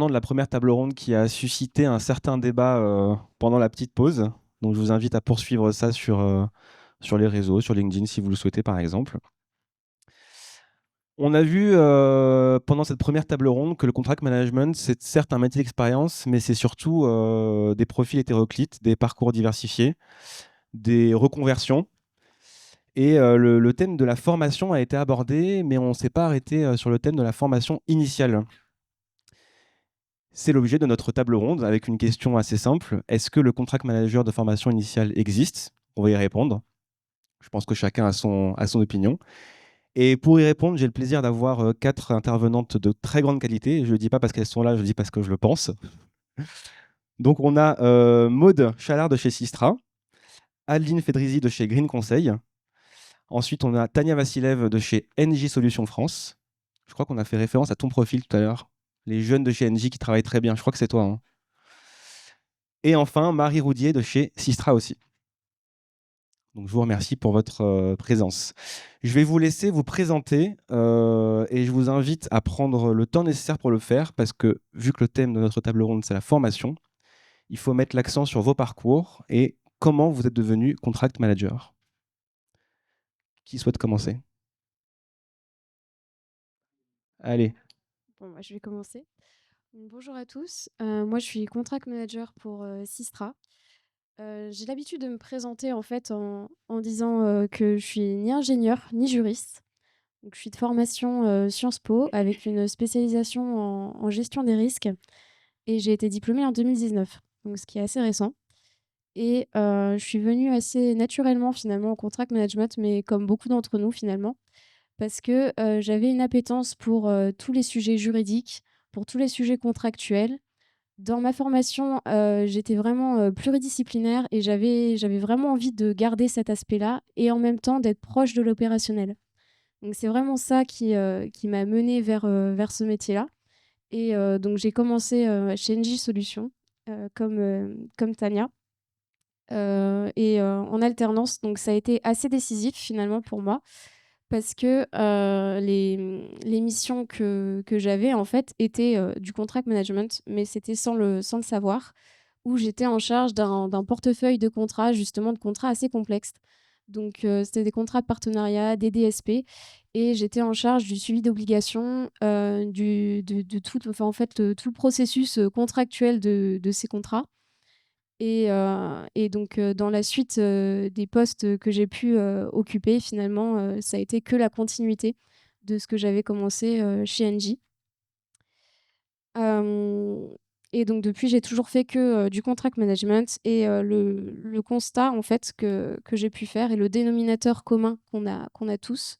intervenant de la première table ronde qui a suscité un certain débat pendant la petite pause. Donc, je vous invite à poursuivre ça sur les réseaux, sur LinkedIn, si vous le souhaitez, par exemple. On a vu pendant cette première table ronde que le contract management, c'est certes un métier d'expérience, mais c'est surtout des profils hétéroclites, des parcours diversifiés, des reconversions. Et le thème de la formation a été abordé, mais on ne s'est pas arrêté sur le thème de la formation initiale. C'est l'objet de notre table ronde avec une question assez simple. Est-ce que le contract manager de formation initiale existe? On va y répondre. Je pense que chacun a son opinion. Et pour y répondre, j'ai le plaisir d'avoir 4 intervenantes de très grande qualité. Je ne le dis pas parce qu'elles sont là, je le dis parce que je le pense. Donc on a Maude Chalard de chez Sistra, Adeline Fedrizi de chez Green Conseil. Ensuite, on a Tania Vassilev de chez NJ Solutions France. Je crois qu'on a fait référence à ton profil tout à l'heure. Les jeunes de chez NJ qui travaillent très bien. Je crois que c'est toi, hein. Et enfin, Marie Roudier de chez Sistra aussi. Donc, je vous remercie pour votre présence. Je vais vous laisser vous présenter et je vous invite à prendre le temps nécessaire pour le faire parce que, vu que le thème de notre table ronde, c'est la formation, il faut mettre l'accent sur vos parcours et comment vous êtes devenu contract manager. Qui souhaite commencer? Allez. Bon, moi, je vais commencer. Bonjour à tous. Moi, je suis contract manager pour Sistra. J'ai l'habitude de me présenter en fait en disant que je suis ni ingénieure ni juriste. Donc, je suis de formation Sciences Po avec une spécialisation en gestion des risques et j'ai été diplômée en 2019, donc ce qui est assez récent. Et je suis venue assez naturellement finalement au contract management, mais comme beaucoup d'entre nous finalement, parce que j'avais une appétence pour tous les sujets juridiques, pour tous les sujets contractuels. Dans ma formation, j'étais vraiment, pluridisciplinaire et j'avais vraiment envie de garder cet aspect-là et en même temps d'être proche de l'opérationnel. Donc c'est vraiment ça qui m'a menée vers ce métier-là et donc j'ai commencé, chez NJ Solutions, comme Tania, et en alternance. Donc ça a été assez décisif finalement pour moi parce que, les missions que j'avais en fait étaient, du contract management, mais c'était sans le savoir, où j'étais en charge d'un portefeuille de contrats, justement de contrats assez complexes. Donc, c'était des contrats de partenariat, des DSP et j'étais en charge du suivi d'obligations, du de tout enfin, en fait, tout le processus, contractuel de ces contrats et donc, dans la suite, des postes que j'ai pu, occuper finalement, ça a été que la continuité de ce que j'avais commencé, chez Engie. Hem Et donc depuis, j'ai toujours fait que, du contract management et le constat en fait que j'ai pu faire et le dénominateur commun qu'on a tous,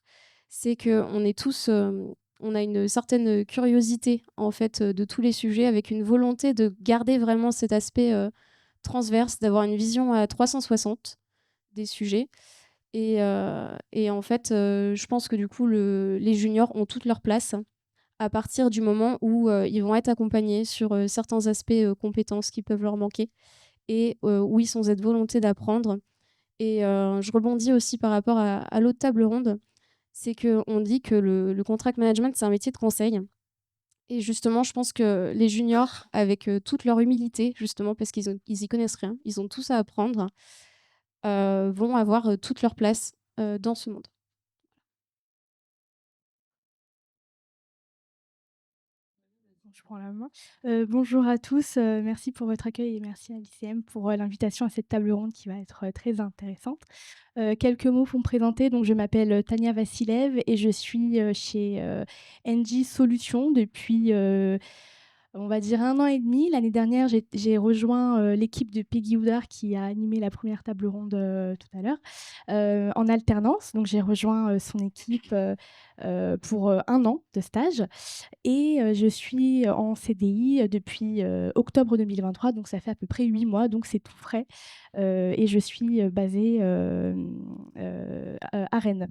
c'est qu'on est tous, on a une certaine curiosité en fait, de tous les sujets avec une volonté de garder vraiment cet aspect, transverse, d'avoir une vision à 360 des sujets et en fait, je pense que du coup les juniors ont toute leur place à partir du moment où, ils vont être accompagnés sur, certains aspects, compétences qui peuvent leur manquer et où ils sont cette volonté d'apprendre et je rebondis aussi par rapport à l'autre table ronde. C'est qu'on dit que le contract management, c'est un métier de conseil et justement, je pense que les juniors, avec, toute leur humilité, justement parce qu'ils y connaissent rien, ils ont tous à apprendre, vont avoir, toute leur place, dans ce monde. Je prends la main. Bonjour à tous, merci pour votre accueil et merci à l'ICM pour, l'invitation à cette table ronde qui va être, très intéressante. Quelques mots pour me présenter, donc je m'appelle, Tania Vassilev et je suis, chez, NJ Solutions depuis, on va dire 1 an et demi. L'année dernière, j'ai rejoint, l'équipe de Peggy Houdard qui a animé la première table ronde, tout à l'heure, en alternance. Donc j'ai rejoint, son équipe, pour, 1 an de stage et je suis en CDI, depuis, octobre 2023, donc ça fait à peu près 8 mois, donc c'est tout frais, et je suis, basée, à Rennes.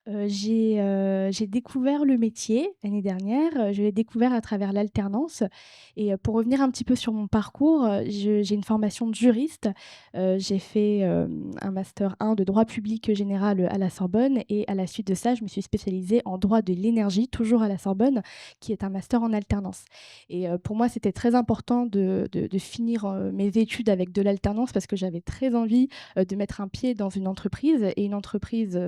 J'ai découvert le métier l'année dernière, je l'ai découvert à travers l'alternance et pour revenir un petit peu sur mon parcours, j'ai une formation de juriste. J'ai fait, un master 1 de droit public général, à la Sorbonne et à la suite de ça, je me suis spécialisée en droit de l'énergie, toujours à la Sorbonne, qui est un master en alternance et pour moi, c'était très important de finir, mes études avec de l'alternance parce que j'avais très envie de mettre un pied dans une entreprise et une entreprise,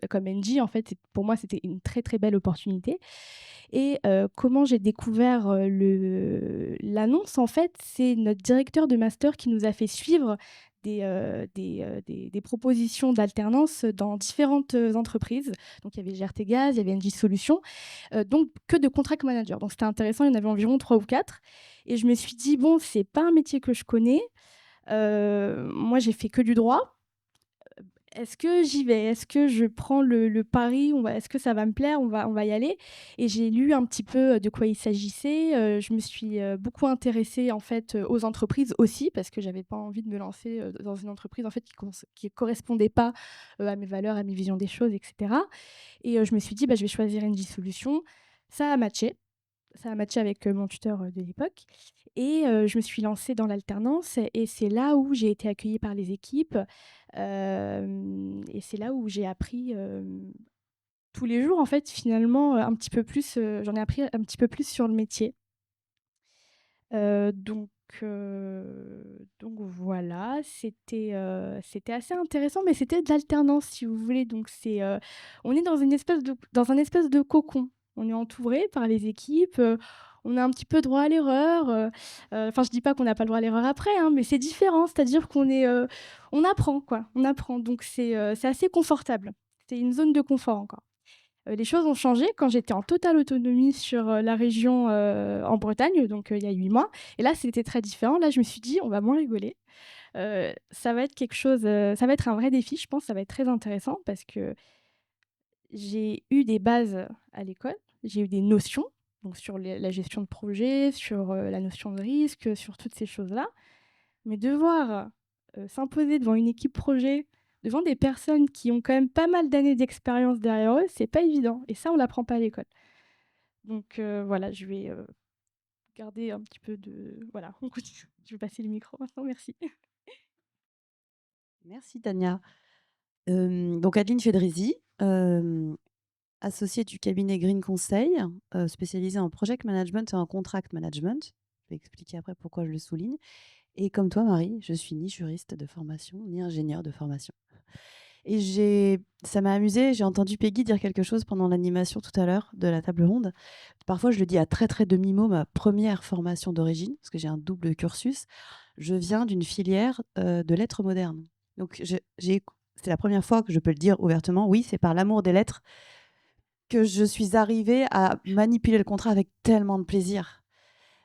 comme Engie, en fait, pour moi, c'était une très, très belle opportunité et comment j'ai découvert, l'annonce, en fait, c'est notre directeur de master qui nous a fait suivre des propositions d'alternance dans différentes, entreprises. Donc il y avait GRT Gaz, il y avait Engie Solutions, donc que de contract manager. Donc c'était intéressant, il y en avait environ 3 ou 4 et je me suis dit: «Bon, c'est pas un métier que je connais». Moi, j'ai fait que du droit. Est-ce que j'y vais? Est-ce que je prends le pari? Est-ce que ça va me plaire? On va y aller et j'ai lu un petit peu, de quoi il s'agissait, je me suis, beaucoup intéressée, en fait, aux entreprises aussi parce que j'avais pas envie de me lancer, dans une entreprise, en fait, qui correspondait pas, à mes valeurs, à mes visions des choses et cetera et je me suis dit: «Bah, je vais choisir Engie Solutions». Ça a matché. Ça a matché avec, mon tuteur, de l'époque et je me suis lancée dans l'alternance et c'est là où j'ai été accueillie par les équipes, et c'est là où j'ai appris, tous les jours en fait finalement, un petit peu plus, j'en ai appris un petit peu plus sur le métier. Heu, donc donc voilà, c'était assez intéressant, mais c'était de l'alternance si vous voulez, donc on est dans un espèce de cocon. On est entouré par les équipes, on a un petit peu droit à l'erreur, enfin je dis pas qu'on n'a pas le droit à l'erreur après, hein, mais c'est différent, c'est-à-dire on apprend quoi, on apprend, donc c'est assez confortable. C'est une zone de confort encore. Les choses ont changé quand j'étais en totale autonomie sur, la région, en Bretagne, donc il y a 8 mois et là, c'était très différent. Là, je me suis dit: «On va moins rigoler». Ça va être quelque chose, ça va être un vrai défi, je pense, ça va être très intéressant parce que j'ai eu des bases à l'école, j'ai eu des notions, donc sur la gestion de projet, sur, la notion de risque, sur toutes ces choses-là. Mais devoir, s'imposer devant une équipe projet, devant des personnes qui ont quand même pas mal d'années d'expérience derrière eux, c'est pas évident et ça, on l'apprend pas à l'école. Donc voilà, je vais, garder un petit peu de voilà, on continue. Je vais passer le micro maintenant, merci. Merci Tania. Donc Adeline Fedrizi, associée du cabinet Green Conseil, spécialisée en project management et en contract management. Je vais expliquer après pourquoi je le souligne. Et comme toi, Marie, je suis ni juriste de formation, ni ingénieure de formation. Et ça m'a amusée, j'ai entendu Peggy dire quelque chose pendant l'animation tout à l'heure de la table ronde. Parfois, je le dis à très très demi-mot, ma première formation d'origine, parce que j'ai un double cursus. Je viens d'une filière de lettres modernes. Donc, c'est la première fois que je peux le dire ouvertement. Oui, c'est par l'amour des lettres que je suis arrivée à manipuler le contrat avec tellement de plaisir.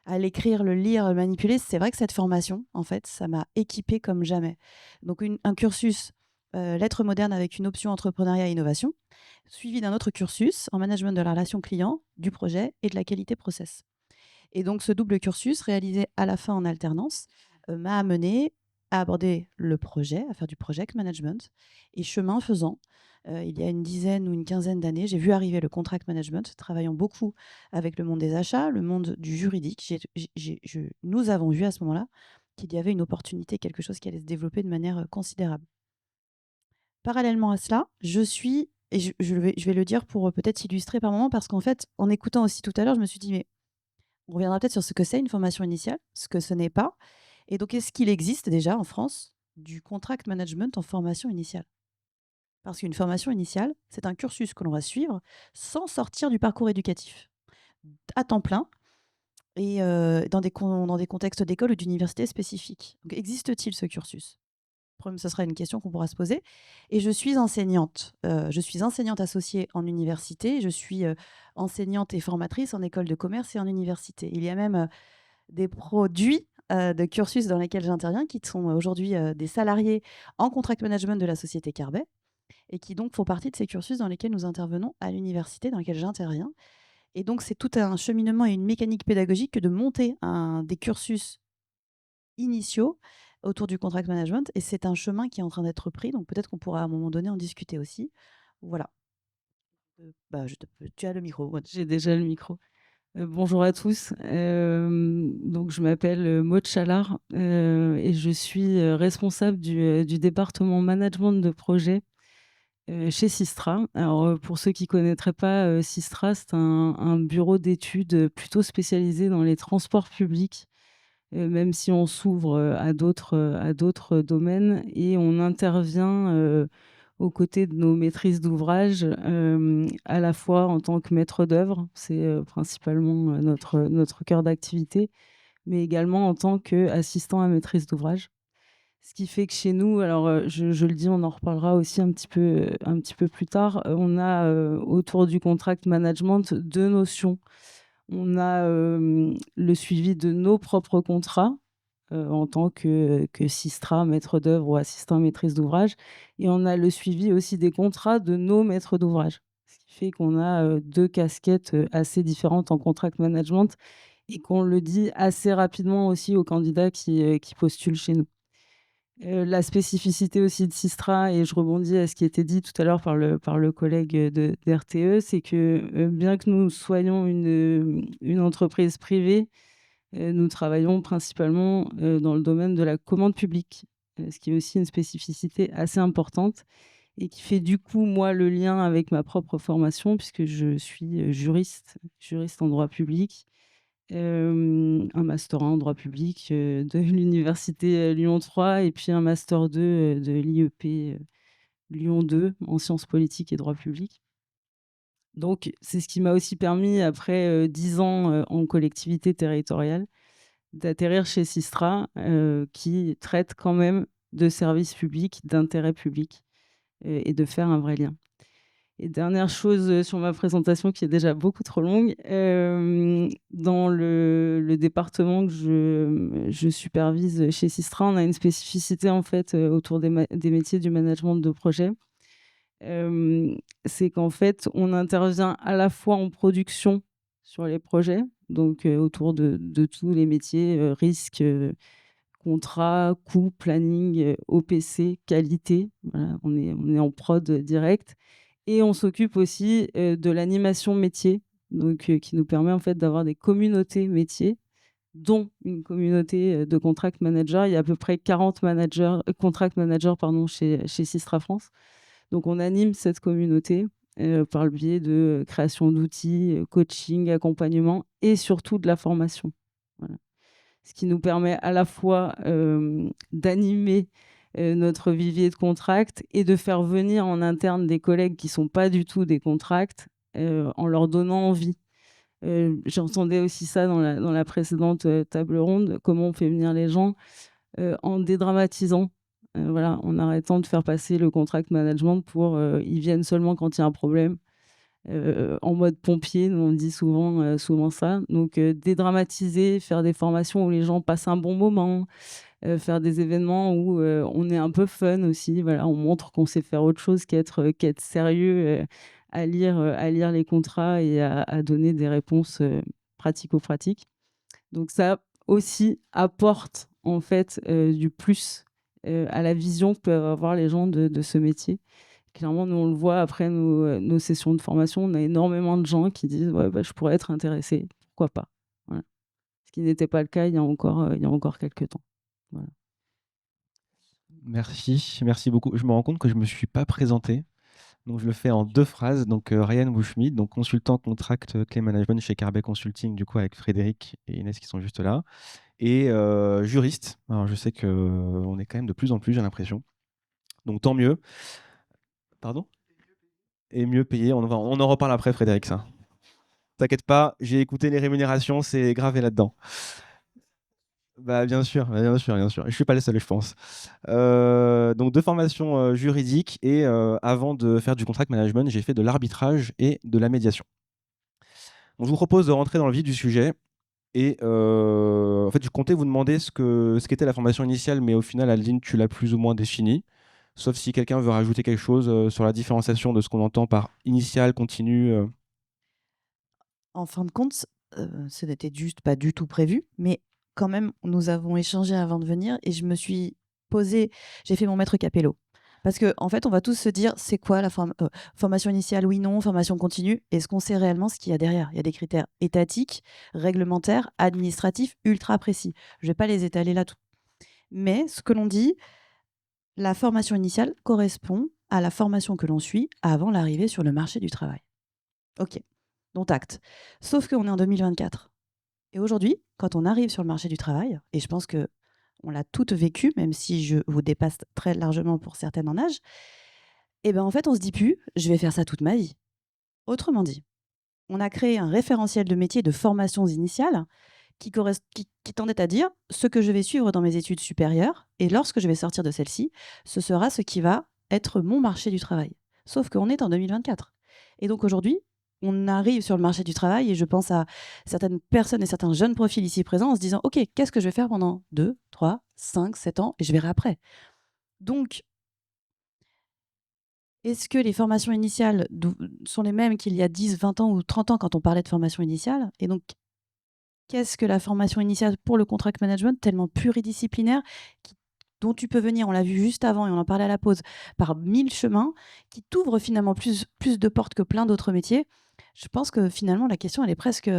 À l'écrire, le lire, le manipuler, c'est vrai que cette formation, en fait, ça m'a équipée comme jamais. Donc, un cursus lettres modernes avec une option entrepreneuriat et innovation, suivi d'un autre cursus en management de la relation client, du projet et de la qualité process. Et donc, ce double cursus, réalisé à la fin en alternance, m'a amené à aborder le projet, à faire du project management. Et chemin faisant, il y a une dizaine ou une quinzaine d'années, j'ai vu arriver le contract management, travaillant beaucoup avec le monde des achats, le monde du juridique. Nous avons vu à ce moment-là qu'il y avait une opportunité, quelque chose qui allait se développer de manière considérable. Parallèlement à cela, je vais le dire pour peut-être illustrer par moment, parce qu'en fait, en écoutant aussi tout à l'heure, je me suis dit, mais on reviendra peut-être sur ce que c'est une formation initiale, ce que ce n'est pas. Et donc, est-ce qu'il existe déjà en France du contract management en formation initiale? Parce qu'une formation initiale, c'est un cursus que l'on va suivre sans sortir du parcours éducatif, à temps plein et dans des contextes d'école ou d'université spécifiques. Donc, existe-t-il ce cursus? Ce sera une question qu'on pourra se poser. Et je suis enseignante. Je suis enseignante associée en université. Je suis enseignante et formatrice en école de commerce et en université. Il y a même des produits de cursus dans lesquels j'interviens qui sont aujourd'hui des salariés en contract management de la société Carbet et qui donc font partie de ces cursus dans lesquels nous intervenons à l'université, dans lesquels j'interviens. Et donc, c'est tout un cheminement et une mécanique pédagogique que de monter des cursus initiaux autour du contract management et c'est un chemin qui est en train d'être pris, donc peut-être qu'on pourra à un moment donné en discuter aussi. Voilà. Tu as le micro. Ouais. J'ai déjà le micro. Bonjour à tous. Donc je m'appelle Maud Chalard et je suis responsable du département management de projet chez Sistra. Alors pour ceux qui ne connaîtraient pas Sistra, c'est un bureau d'études plutôt spécialisé dans les transports publics, même si on s'ouvre à d'autres domaines, et on intervient aux côtés de nos maîtrises d'ouvrage, à la fois en tant que maître d'œuvre, c'est principalement notre cœur d'activité, mais également en tant qu'assistant à maîtrise d'ouvrage. Ce qui fait que chez nous, alors je le dis, on en reparlera aussi un petit peu plus tard, on a autour du contract management deux notions. On a le suivi de nos propres contrats en tant que Sistra, maître d'œuvre ou assistant maîtrise d'ouvrage. Et on a le suivi aussi des contrats de nos maîtres d'ouvrage. Ce qui fait qu'on a deux casquettes assez différentes en contract management et qu'on le dit assez rapidement aussi aux candidats qui postulent chez nous. La spécificité aussi de Sistra, et je rebondis à ce qui était dit tout à l'heure par le collègue d'RTE, c'est que bien que nous soyons une entreprise privée, nous travaillons principalement dans le domaine de la commande publique, ce qui est aussi une spécificité assez importante et qui fait du coup, moi, le lien avec ma propre formation, puisque je suis juriste en droit public, un master 1 en droit public de l'université Lyon 3 et puis un master 2 de l'IEP Lyon 2 en sciences politiques et droit public. Donc, c'est ce qui m'a aussi permis, après 10 ans en collectivité territoriale, d'atterrir chez Sistra, qui traite quand même de services publics, d'intérêt public, et de faire un vrai lien. Et dernière chose sur ma présentation qui est déjà beaucoup trop longue, dans le département que je supervise chez Sistra, on a une spécificité en fait autour des métiers du management de projet. C'est qu'en fait, on intervient à la fois en production sur les projets, donc autour de tous les métiers, risques, contrats, coûts, planning, OPC, qualité. Voilà, on est en prod direct. Et on s'occupe aussi de l'animation métier, donc qui nous permet en fait d'avoir des communautés métiers, dont une communauté de contract managers. Il y a à peu près 40 contract managers chez Sistra France. Donc on anime cette communauté par le biais de création d'outils, coaching, accompagnement et surtout de la formation. Voilà. Ce qui nous permet à la fois d'animer notre vivier de contract et de faire venir en interne des collègues qui ne sont pas du tout des contracts en leur donnant envie. J'entendais aussi ça dans la précédente table ronde, comment on fait venir les gens en dédramatisant, voilà, en arrêtant de faire passer le contract management pour ils viennent seulement quand il y a un problème. En mode pompier, nous on dit souvent ça. Donc dédramatiser, faire des formations où les gens passent un bon moment, faire des événements où on est un peu fun aussi. Voilà, on montre qu'on sait faire autre chose qu'être sérieux, à lire les contrats et à donner des réponses pratico-pratiques. Donc ça aussi apporte en fait du plus à la vision que peuvent avoir les gens de ce métier. Clairement, nous, on le voit après nos sessions de formation, on a énormément de gens qui disent ouais, je pourrais être intéressé, pourquoi pas. Voilà. Ce qui n'était pas le cas il y a encore quelques temps. Voilà. Merci beaucoup. Je me rends compte que je ne me suis pas présenté. Donc, je le fais en deux phrases. Donc, Ryan Bouchmid, donc consultant contract clé management chez Carbet Consulting, du coup, avec Frédéric et Inès qui sont juste là. Et juriste. Alors, je sais qu'on est quand même de plus en plus, j'ai l'impression. Donc, tant mieux. Pardon ? Et mieux payé. On en reparle après, Frédéric, ça. T'inquiète pas, j'ai écouté les rémunérations, c'est gravé là-dedans. Bah, bien sûr, bien sûr, bien sûr. Je suis pas le seul, je pense. Donc, deux formations juridiques et avant de faire du contract management, j'ai fait de l'arbitrage et de la médiation. Donc, je vous propose de rentrer dans le vif du sujet. Et en fait, je comptais vous demander ce qu'était la formation initiale, mais au final, Adeline, tu l'as plus ou moins définie. Sauf si quelqu'un veut rajouter quelque chose sur la différenciation de ce qu'on entend par initial, continu. En fin de compte, ce n'était juste pas du tout prévu, mais quand même, nous avons échangé avant de venir et je me suis posée, j'ai fait mon maître Capello. Parce qu'en fait, on va tous se dire, c'est quoi la formation initiale, oui, non, formation continue. Est-ce qu'on sait réellement ce qu'il y a derrière? Il y a des critères étatiques, réglementaires, administratifs, ultra précis. Je ne vais pas les étaler là tout. Mais ce que l'on dit, la formation initiale correspond à la formation que l'on suit avant l'arrivée sur le marché du travail. Ok, dont acte. Sauf qu'on est en 2024. Et aujourd'hui, quand on arrive sur le marché du travail, et je pense que on l'a toutes vécu, même si je vous dépasse très largement pour certaines en âge, et ben en fait, on se dit plus, je vais faire ça toute ma vie. Autrement dit, on a créé un référentiel de métiers de formations initiales qui tendait à dire ce que je vais suivre dans mes études supérieures, et lorsque je vais sortir de celle-ci, ce sera ce qui va être mon marché du travail. Sauf qu'on est en 2024. Et donc aujourd'hui, on arrive sur le marché du travail et je pense à certaines personnes et certains jeunes profils ici présents en se disant « Ok, qu'est-ce que je vais faire pendant 2, 3, 5, 7 ans et je verrai après ». Donc, est-ce que les formations initiales sont les mêmes qu'il y a 10, 20 ans ou 30 ans quand on parlait de formation initiale? Et donc, qu'est-ce que la formation initiale pour le contract management, tellement pluridisciplinaire, dont tu peux venir, on l'a vu juste avant et on en parlait à la pause, par 1000 chemins, qui t'ouvre finalement plus de portes que plein d'autres métiers? Je pense que finalement, la question, elle est presque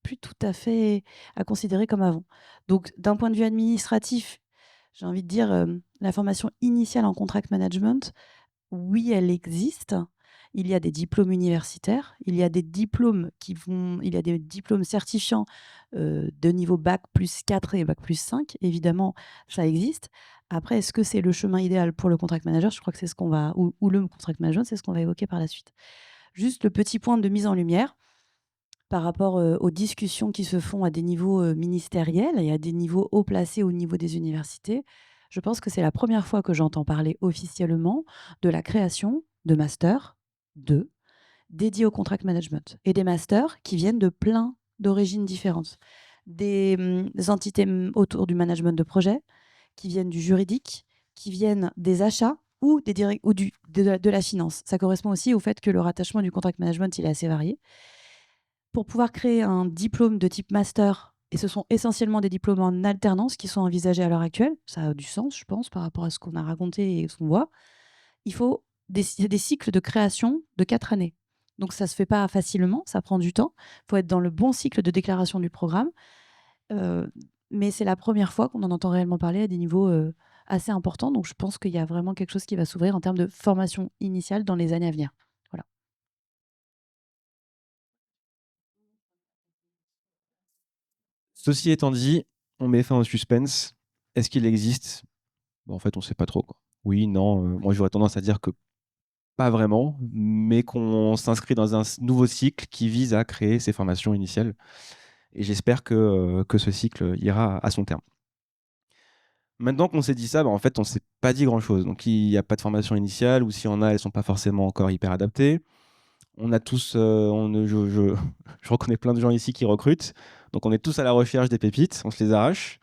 plus tout à fait à considérer comme avant. Donc, d'un point de vue administratif, j'ai envie de dire, la formation initiale en contract management, oui, elle existe. Il y a des diplômes universitaires, il y a des diplômes il y a des diplômes certifiants de niveau bac plus 4 et bac plus 5. Évidemment, ça existe. Après, est-ce que c'est le chemin idéal pour le contract manager? Je crois que c'est ce qu'on va, ou le contract management, c'est ce qu'on va évoquer par la suite. Juste le petit point de mise en lumière par rapport aux discussions qui se font à des niveaux ministériels et à des niveaux haut placés au niveau des universités. Je pense que c'est la première fois que j'entends parler officiellement de la création de masters 2 dédiés au contract management et des masters qui viennent de plein d'origines différentes. Des entités autour du management de projet, qui viennent du juridique, qui viennent des achats ou, de la finance. Ça correspond aussi au fait que le rattachement du contract management, il est assez varié. Pour pouvoir créer un diplôme de type master, et ce sont essentiellement des diplômes en alternance qui sont envisagés à l'heure actuelle, ça a du sens, je pense, par rapport à ce qu'on a raconté et ce qu'on voit, il faut des cycles de création de 4 années. Donc ça ne se fait pas facilement, ça prend du temps. Il faut être dans le bon cycle de déclaration du programme. Mais c'est la première fois qu'on en entend réellement parler à des niveaux assez importants. Donc je pense qu'il y a vraiment quelque chose qui va s'ouvrir en termes de formation initiale dans les années à venir. Voilà. Ceci étant dit, on met fin au suspense. Est-ce qu'il existe? En fait, on ne sait pas trop, quoi. Oui, non. Moi, j'aurais tendance à dire que pas vraiment, mais qu'on s'inscrit dans un nouveau cycle qui vise à créer ces formations initiales. Et j'espère que ce cycle ira à son terme. Maintenant qu'on s'est dit ça, en fait, on ne s'est pas dit grand-chose. Donc, il n'y a pas de formation initiale, ou s'il y en a, elles ne sont pas forcément encore hyper adaptées. On a tous, je reconnais plein de gens ici qui recrutent. Donc, on est tous à la recherche des pépites, on se les arrache.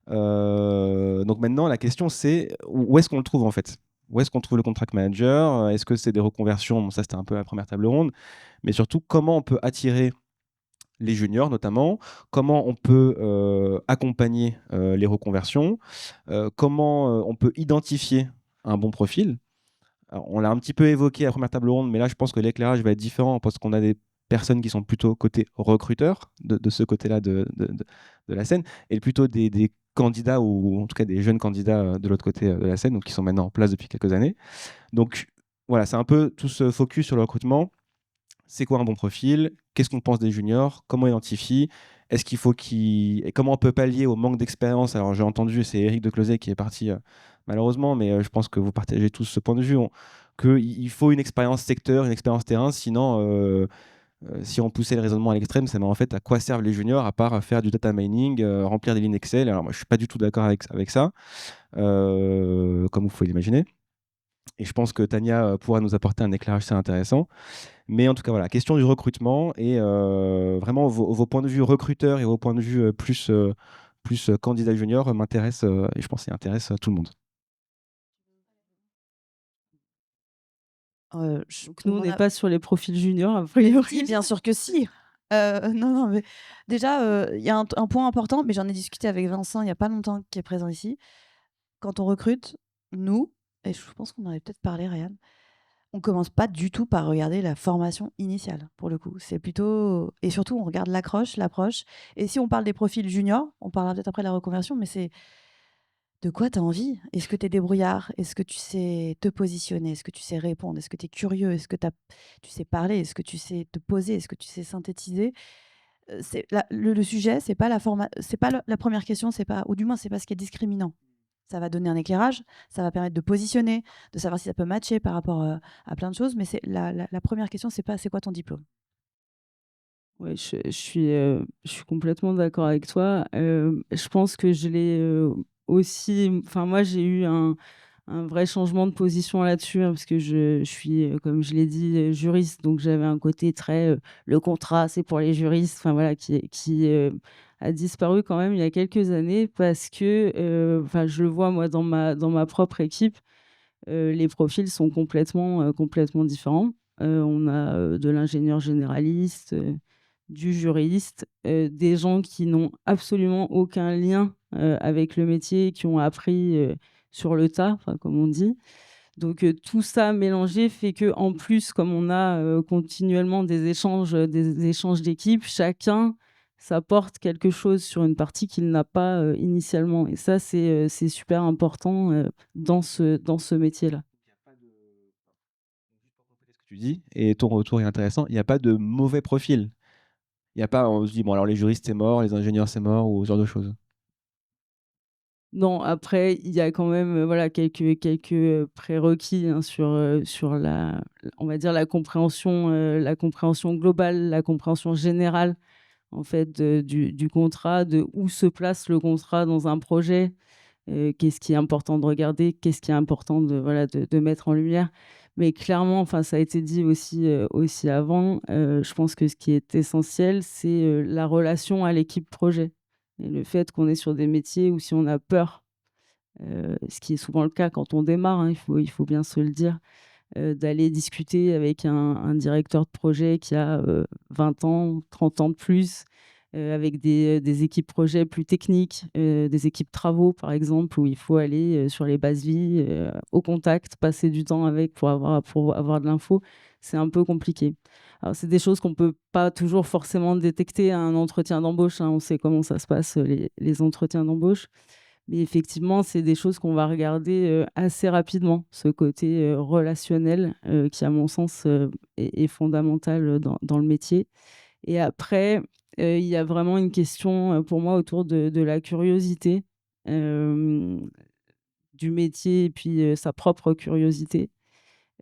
Donc maintenant, la question, c'est où est-ce qu'on le trouve en fait? Où est-ce qu'on trouve le contract manager? Est-ce que c'est des reconversions? Bon, ça, c'était un peu la première table ronde. Mais surtout, comment on peut attirer les juniors notamment? Comment on peut accompagner les reconversions? Comment on peut identifier un bon profil? Alors, on l'a un petit peu évoqué à la première table ronde, mais là, je pense que l'éclairage va être différent parce qu'on a des personnes qui sont plutôt côté recruteur, de ce côté-là de la scène, et plutôt des candidats, ou en tout cas des jeunes candidats de l'autre côté de la scène, donc qui sont maintenant en place depuis quelques années. Donc voilà, c'est un peu tout ce focus sur le recrutement. C'est quoi un bon profil? Qu'est-ce qu'on pense des juniors? Comment on identifie? Est-ce qu'il faut et comment on peut pallier au manque d'expérience? Alors j'ai entendu, c'est Éric Decloset qui est parti malheureusement, mais je pense que vous partagez tous ce point de vue, qu'il faut une expérience secteur, une expérience terrain, sinon si on poussait le raisonnement à l'extrême, c'est en fait à quoi servent les juniors à part faire du data mining, remplir des lignes Excel. Alors moi je suis pas du tout d'accord avec ça, comme vous pouvez l'imaginer. Et je pense que Tania pourra nous apporter un éclairage assez intéressant. Mais en tout cas, voilà, question du recrutement et vraiment vos points de vue recruteurs et vos points de vue plus candidat junior m'intéressent et je pense qu'ils intéressent tout le monde. Donc nous, on n'est pas sur les profils juniors, a priori. Si, bien sûr que si. Non, mais déjà, il y a un point important, mais j'en ai discuté avec Vincent il n'y a pas longtemps, qui est présent ici. Quand on recrute, nous, et je pense qu'on en avait peut-être parlé, Ryan. On commence pas du tout par regarder la formation initiale, pour le coup. C'est plutôt... Et surtout, on regarde l'approche. Et si on parle des profils juniors, on parlera peut-être après de la reconversion, mais c'est de quoi tu as envie? Est-ce que tu es débrouillard? Est-ce que tu sais te positionner? Est-ce que tu sais répondre? Est-ce que tu es curieux? Est-ce que tu sais parler? Est-ce que tu sais te poser? Est-ce que tu sais synthétiser? Le sujet, c'est pas c'est pas la première question, c'est pas, ou du moins, c'est pas ce qui est discriminant. Ça va donner un éclairage, ça va permettre de positionner, de savoir si ça peut matcher par rapport à plein de choses. Mais c'est la première question, c'est pas c'est quoi ton diplôme? Ouais, je suis complètement d'accord avec toi. Je pense que je l'ai, aussi enfin moi j'ai eu un vrai changement de position là-dessus, hein, parce que je suis, comme je l'ai dit, juriste, donc j'avais un côté très, le contrat, c'est pour les juristes, enfin voilà, qui a disparu quand même il y a quelques années parce que, enfin je le vois moi dans ma propre équipe, les profils sont complètement différents. On a, de l'ingénieur généraliste, du juriste, des gens qui n'ont absolument aucun lien, avec le métier, qui ont appris, sur le tas, enfin comme on dit. Donc, tout ça mélangé fait que en plus, comme on a, continuellement des échanges d'équipe, chacun s'apporte quelque chose sur une partie qu'il n'a pas, initialement et ça c'est super important, dans ce métier-là. Il y a pas de juste pour compléter ce que tu dis et ton retour est intéressant, il y a pas de mauvais profil. Il y a pas on se dit: «Bon alors les juristes c'est mort, les ingénieurs c'est mort» ou ce genre de choses? Non, après, il y a quand même, voilà, quelques, prérequis, hein, sur on va dire la compréhension globale, la compréhension générale, en fait, du contrat, de où se place le contrat dans un projet, qu'est-ce qui est important de regarder, qu'est-ce qui est important de, voilà, de mettre en lumière. Mais clairement, enfin, ça a été dit aussi avant, je pense que ce qui est essentiel, c'est, la relation à l'équipe projet et le fait qu'on est sur des métiers où si on a peur, ce qui est souvent le cas quand on démarre, hein, il faut bien se le dire, d'aller discuter avec un directeur de projet qui a, 20 ans, 30 ans de plus, avec des équipes projets plus techniques, des équipes travaux par exemple, où il faut aller, sur les bases vie, au contact, passer du temps avec pour avoir de l'info. C'est un peu compliqué. Alors c'est des choses qu'on peut pas toujours forcément détecter à un entretien d'embauche, hein. On sait comment ça se passe, les entretiens d'embauche. Mais effectivement, c'est des choses qu'on va regarder, assez rapidement. Ce côté, relationnel, qui à mon sens, est fondamental, dans le métier et après, il y a vraiment une question, pour moi autour de la curiosité, hem, du métier et puis, sa propre curiosité,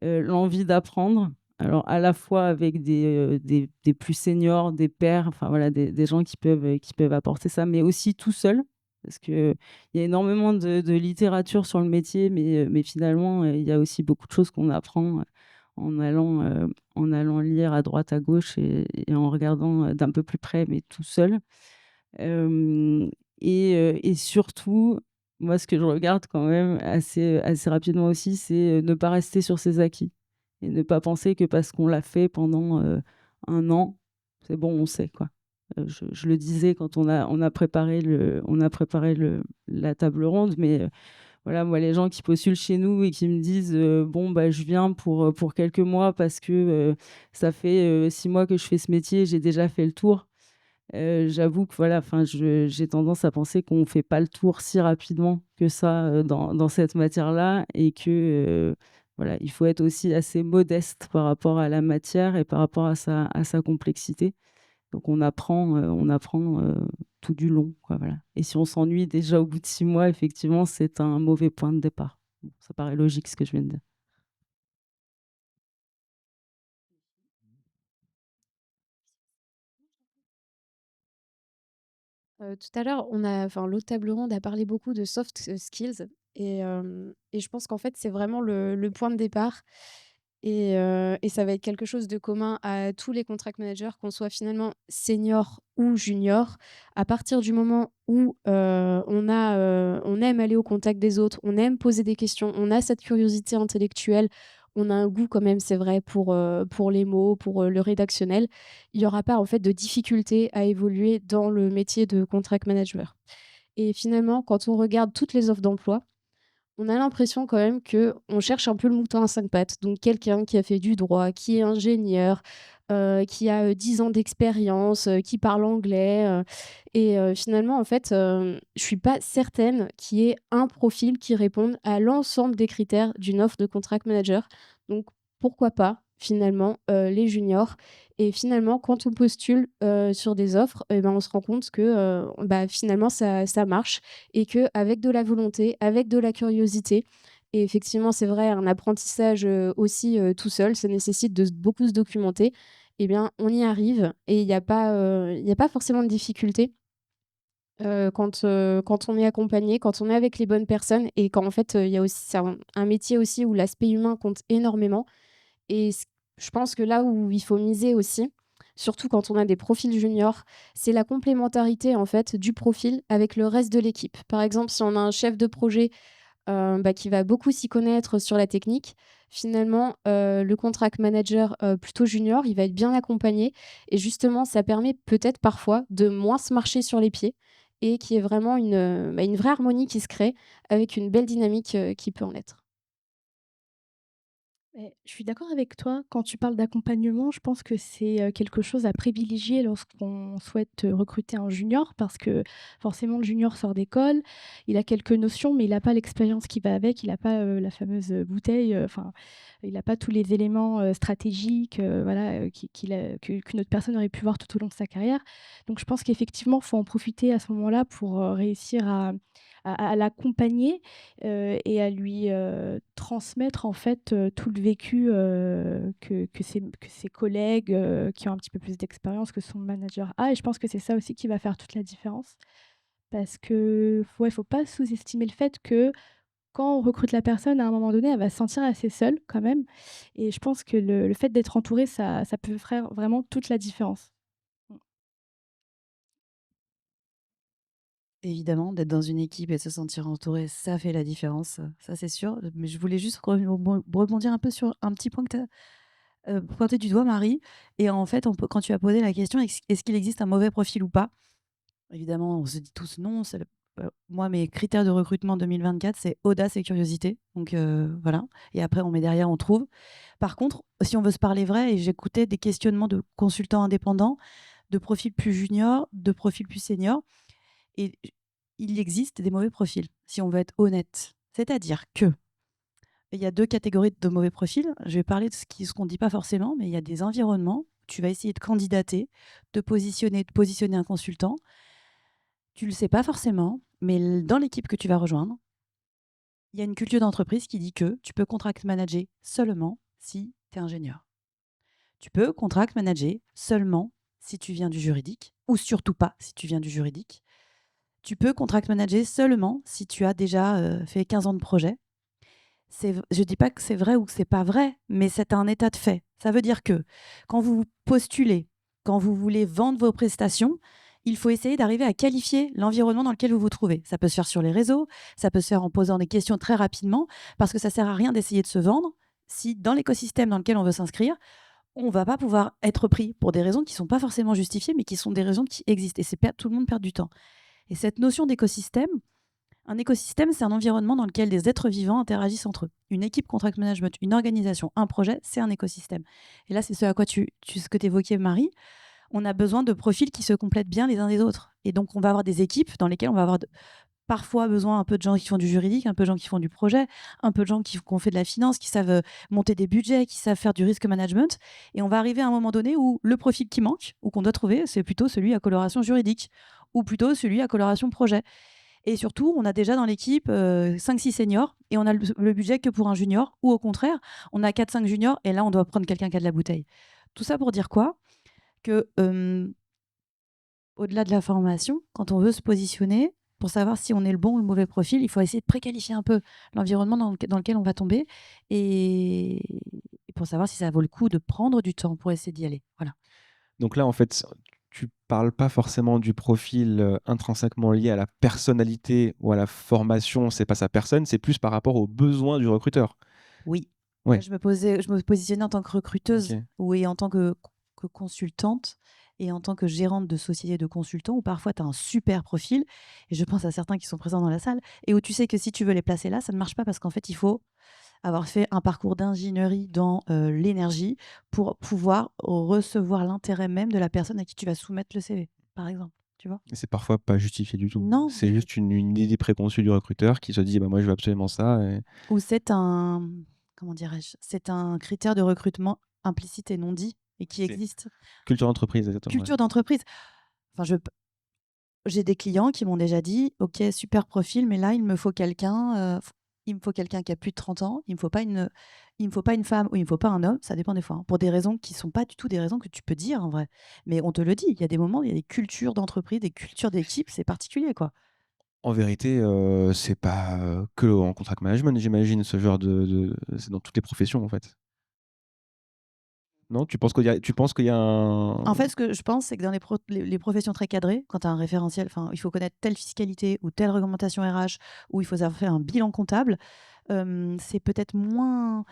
l'envie d'apprendre. Alors à la fois avec des plus seniors, des pairs, enfin voilà, des gens qui peuvent apporter ça, mais aussi tout seul. Parce qu'il y a énormément de littérature sur le métier, mais finalement, il y a aussi beaucoup de choses qu'on apprend, en allant lire à droite, à gauche et en regardant, d'un peu plus près, mais tout seul. Hem et surtout, moi, ce que je regarde quand même assez rapidement aussi, c'est, ne pas rester sur ses acquis et ne pas penser que parce qu'on l'a fait pendant, 1 an, c'est bon, on sait, quoi. Je le disais quand on a préparé la table ronde, mais voilà, moi, les gens qui postulent chez nous et qui me disent, «Bon, bah, je viens pour quelques mois parce que, ça fait, 6 mois que je fais ce métier, j'ai déjà fait le tour». J'avoue que voilà, enfin, j'ai tendance à penser qu'on fait pas le tour si rapidement que ça, dans cette matière-là et que, voilà, il faut être aussi assez modeste par rapport à la matière et par rapport à sa complexité. Donc on apprend, tout du long, quoi, voilà. Et si on s'ennuie déjà au bout de 6 mois, effectivement, c'est un mauvais point de départ. Bon, ça paraît logique ce que je viens de dire. Tout à l'heure, l'autre table ronde a parlé beaucoup de soft skills et je pense qu'en fait, c'est vraiment le point de départ et ça va être quelque chose de commun à tous les contract managers, qu'on soit finalement senior ou junior. À partir du moment où, on aime aller au contact des autres, on aime poser des questions, on a cette curiosité intellectuelle, on a un goût quand même, c'est vrai, pour les mots, pour, le rédactionnel. Il y aura pas, en fait, de difficulté à évoluer dans le métier de contract manager et finalement, quand on regarde toutes les offres d'emploi, on a l'impression quand même qu'on cherche un peu le mouton à 5 pattes. Donc quelqu'un qui a fait du droit, qui est ingénieur, qui a 10 ans d'expérience, qui parle anglais. Finalement, en fait, je suis pas certaine qu'il y ait un profil qui réponde à l'ensemble des critères d'une offre de contract manager. Donc pourquoi pas, finalement, les juniors. Et finalement, quand on postule sur des offres, et ben, on se rend compte que finalement, ça marche et qu'avec de la volonté, avec de la curiosité, et effectivement, c'est vrai, un apprentissage aussi tout seul, ça nécessite de beaucoup se documenter, eh bien, on y arrive et il y a pas forcément de difficulté quand on est accompagné, quand on est avec les bonnes personnes et quand en fait, il y a aussi c'est un métier aussi où l'aspect humain compte énormément. Et je pense que là où il faut miser aussi, surtout quand on a des profils juniors, c'est la complémentarité en fait du profil avec le reste de l'équipe. Par exemple, si on a un chef de projet qui va beaucoup s'y connaître sur la technique, finalement, le contract manager plutôt junior, il va être bien accompagné. Et justement, ça permet peut-être parfois de moins se marcher sur les pieds et qu'il y ait vraiment une vraie harmonie qui se crée avec une belle dynamique qui peut en être. Je suis d'accord avec toi. Quand tu parles d'accompagnement, je pense que c'est, quelque chose à privilégier lorsqu'on souhaite, recruter un junior parce que forcément le junior sort d'école, il a quelques notions, mais il n'a pas l'expérience qui va avec, il n'a pas, la fameuse, bouteille, enfin, il n'a pas tous les éléments, stratégiques, voilà, qu'il a qu'une autre personne aurait pu voir tout au long de sa carrière. Donc je pense qu'effectivement, il faut en profiter à ce moment-là pour, réussir à l'accompagner et à lui, transmettre en fait, tout le vécu, que ses collègues, qui ont un petit peu plus d'expérience que son manager a et je pense que c'est ça aussi qui va faire toute la différence. Parce que ouais, faut pas sous-estimer le fait que quand on recrute la personne, à un moment donné, elle va se sentir assez seule quand même et je pense que le fait d'être entouré, ça peut faire vraiment toute la différence. Mmh. Évidemment, d'être dans une équipe et de se sentir entouré, ça fait la différence, ça c'est sûr. Mais je voulais juste rebondir un peu sur un petit point que tu as pointé du doigt, Marie. Et en fait, quand tu as posé la question, est-ce qu'il existe un mauvais profil ou pas? Évidemment, on se dit tous non. Moi, mes critères de recrutement 2024, c'est audace et curiosité. Donc voilà. Et après, on met derrière, on trouve. Par contre, si on veut se parler vrai, et j'écoutais des questionnements de consultants indépendants, de profils plus juniors, de profils plus seniors. Et il existe des mauvais profils, si on veut être honnête. C'est-à-dire que il y a 2 catégories de mauvais profils. Je vais parler de ce qu'on ne dit pas forcément, mais il y a des environnements où tu vas essayer de candidater, de positionner un consultant. Tu ne le sais pas forcément, mais dans l'équipe que tu vas rejoindre, il y a une culture d'entreprise qui dit que tu peux contract manager seulement si tu es ingénieur. Tu peux contract manager seulement si tu viens du juridique, ou surtout pas si tu viens du juridique. Tu peux contract manager seulement si tu as déjà fait 15 ans de projet. Je ne dis pas que c'est vrai ou que c'est pas vrai, mais c'est un état de fait. Ça veut dire que quand vous postulez, quand vous voulez vendre vos prestations, il faut essayer d'arriver à qualifier l'environnement dans lequel vous vous trouvez. Ça peut se faire sur les réseaux, ça peut se faire en posant des questions très rapidement, parce que ça ne sert à rien d'essayer de se vendre si dans l'écosystème dans lequel on veut s'inscrire, on ne va pas pouvoir être pris pour des raisons qui ne sont pas forcément justifiées, mais qui sont des raisons qui existent. Et tout le monde perd du temps. Et cette notion d'écosystème, un écosystème, c'est un environnement dans lequel des êtres vivants interagissent entre eux. Une équipe contract management, une organisation, un projet, c'est un écosystème. Et là, c'est ce à quoi ce que tu évoquais, Marie. On a besoin de profils qui se complètent bien les uns des autres. Et donc, on va avoir des équipes dans lesquelles on va avoir parfois besoin un peu de gens qui font du juridique, un peu de gens qui font du projet, un peu de gens qui ont fait de la finance, qui savent monter des budgets, qui savent faire du risk management. Et on va arriver à un moment donné où le profil qui manque, ou qu'on doit trouver, c'est plutôt celui à coloration juridique, ou plutôt celui à coloration projet. Et surtout, on a déjà dans l'équipe 5-6 seniors et on a le budget que pour un junior. Ou au contraire, on a 4-5 juniors et là, on doit prendre quelqu'un qui a de la bouteille. Tout ça pour dire quoi? Que au-delà de la formation, quand on veut se positionner, pour savoir si on est le bon ou le mauvais profil, il faut essayer de préqualifier un peu l'environnement dans lequel on va tomber et pour savoir si ça vaut le coup de prendre du temps pour essayer d'y aller. Voilà. Donc là, en fait, tu parles pas forcément du profil intrinsèquement lié à la personnalité ou à la formation, c'est pas sa personne, c'est plus par rapport aux besoins du recruteur. Oui. Ouais. Je me positionnais en tant que recruteuse Ok. ou en tant que consultante. et en tant que gérante de société de consultants, où parfois tu as un super profil, et je pense à certains qui sont présents dans la salle, et où tu sais que si tu veux les placer là, ça ne marche pas parce qu'en fait, il faut avoir fait un parcours d'ingénierie dans l'énergie pour pouvoir recevoir l'intérêt même de la personne à qui tu vas soumettre le CV, par exemple. Tu vois? Et c'est parfois pas justifié du tout. Non, C'est juste une idée préconçue du recruteur qui se dit bah, moi je veux absolument ça. Et... ou c'est un, comment dirais-je, c'est un critère de recrutement implicite et non dit et qui C'est existe. culture d'entreprise, exactement. Culture d'entreprise. Enfin, j'ai des clients qui m'ont déjà dit ok, super profil, mais là il me faut quelqu'un. Il me faut quelqu'un qui a plus de 30 ans. Il me faut pas une femme ou il me faut pas un homme. Ça dépend des fois, hein, pour des raisons qui sont pas du tout des raisons que tu peux dire en vrai. Mais on te le dit. Il y a des moments, il y a des cultures d'entreprise, des cultures d'équipe, c'est particulier, quoi. En vérité, c'est pas que en contract management, j'imagine, ce genre c'est dans toutes les professions en fait. Non, tu penses qu'il y a En un... fait, ce que je pense, c'est que dans les professions très cadrées, quand tu as un référentiel, enfin, il faut connaître telle fiscalité ou telle réglementation RH, ou il faut savoir faire un bilan comptable, c'est peut-être moins,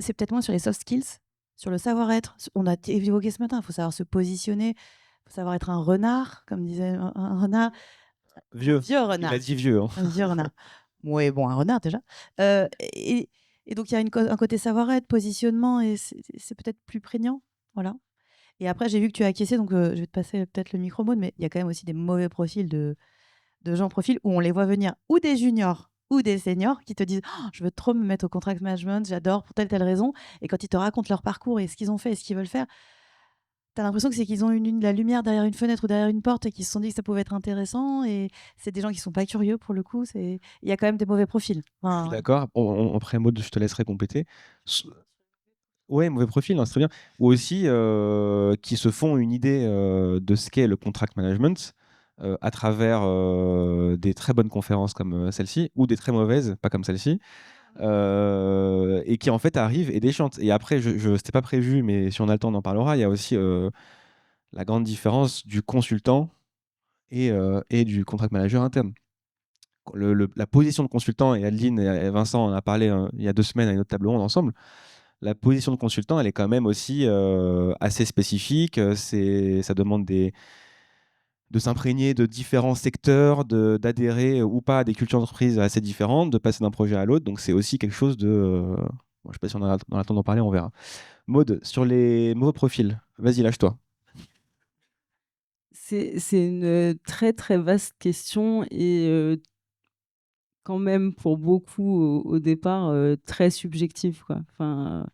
c'est peut-être moins sur les soft skills, sur le savoir-être. On a évoqué ce matin, il faut savoir se positionner, il faut savoir être un renard, comme disait un renard, un Vieux. vieux Il a renard, dit vieux. Hein. un vieux renard. Oui, bon, un renard déjà. Et donc, il y a un côté savoir-être, positionnement, et c'est peut-être plus prégnant. Voilà. Et après, j'ai vu que tu as acquiescé, donc je vais te passer peut-être le micro, Maud, mais il y a quand même aussi des mauvais profils de gens profils où on les voit venir, ou des juniors ou des seniors qui te disent «Oh, je veux trop me mettre au contract management, j'adore pour telle raison». Et quand ils te racontent leur parcours et ce qu'ils ont fait et ce qu'ils veulent faire, tu as l'impression que c'est qu'ils ont eu la lumière derrière une fenêtre ou derrière une porte et qu'ils se sont dit que ça pouvait être intéressant. Et c'est des gens qui sont pas curieux pour le coup. Il y a quand même des mauvais profils. Je suis d'accord. Après, Maud, je te laisserai compléter. Ouais, mauvais profil, hein, c'est très bien. Ou aussi qui se font une idée de ce qu'est le contract management à travers des très bonnes conférences comme celle-ci, ou des très mauvaises, pas comme celle-ci, et qui en fait arrivent et déchantent. Et après, c'était pas prévu, mais si on a le temps, on en parlera. Il y a aussi la grande différence du consultant et du contract manager interne. La position de consultant, et Adeline et Vincent en a parlé il y a 2 semaines à une autre table ronde ensemble. La position de consultant, elle est quand même aussi assez spécifique. Ça demande de s'imprégner de différents secteurs, d'adhérer ou pas à des cultures d'entreprise assez différentes, de passer d'un projet à l'autre. Donc c'est aussi quelque chose de... je ne sais pas si on a le temps d'en parler, on verra. Maud, sur les mauvais profils, vas-y, lâche-toi. C'est une très, très vaste question et quand même pour beaucoup au départ, très subjective, quoi. Enfin,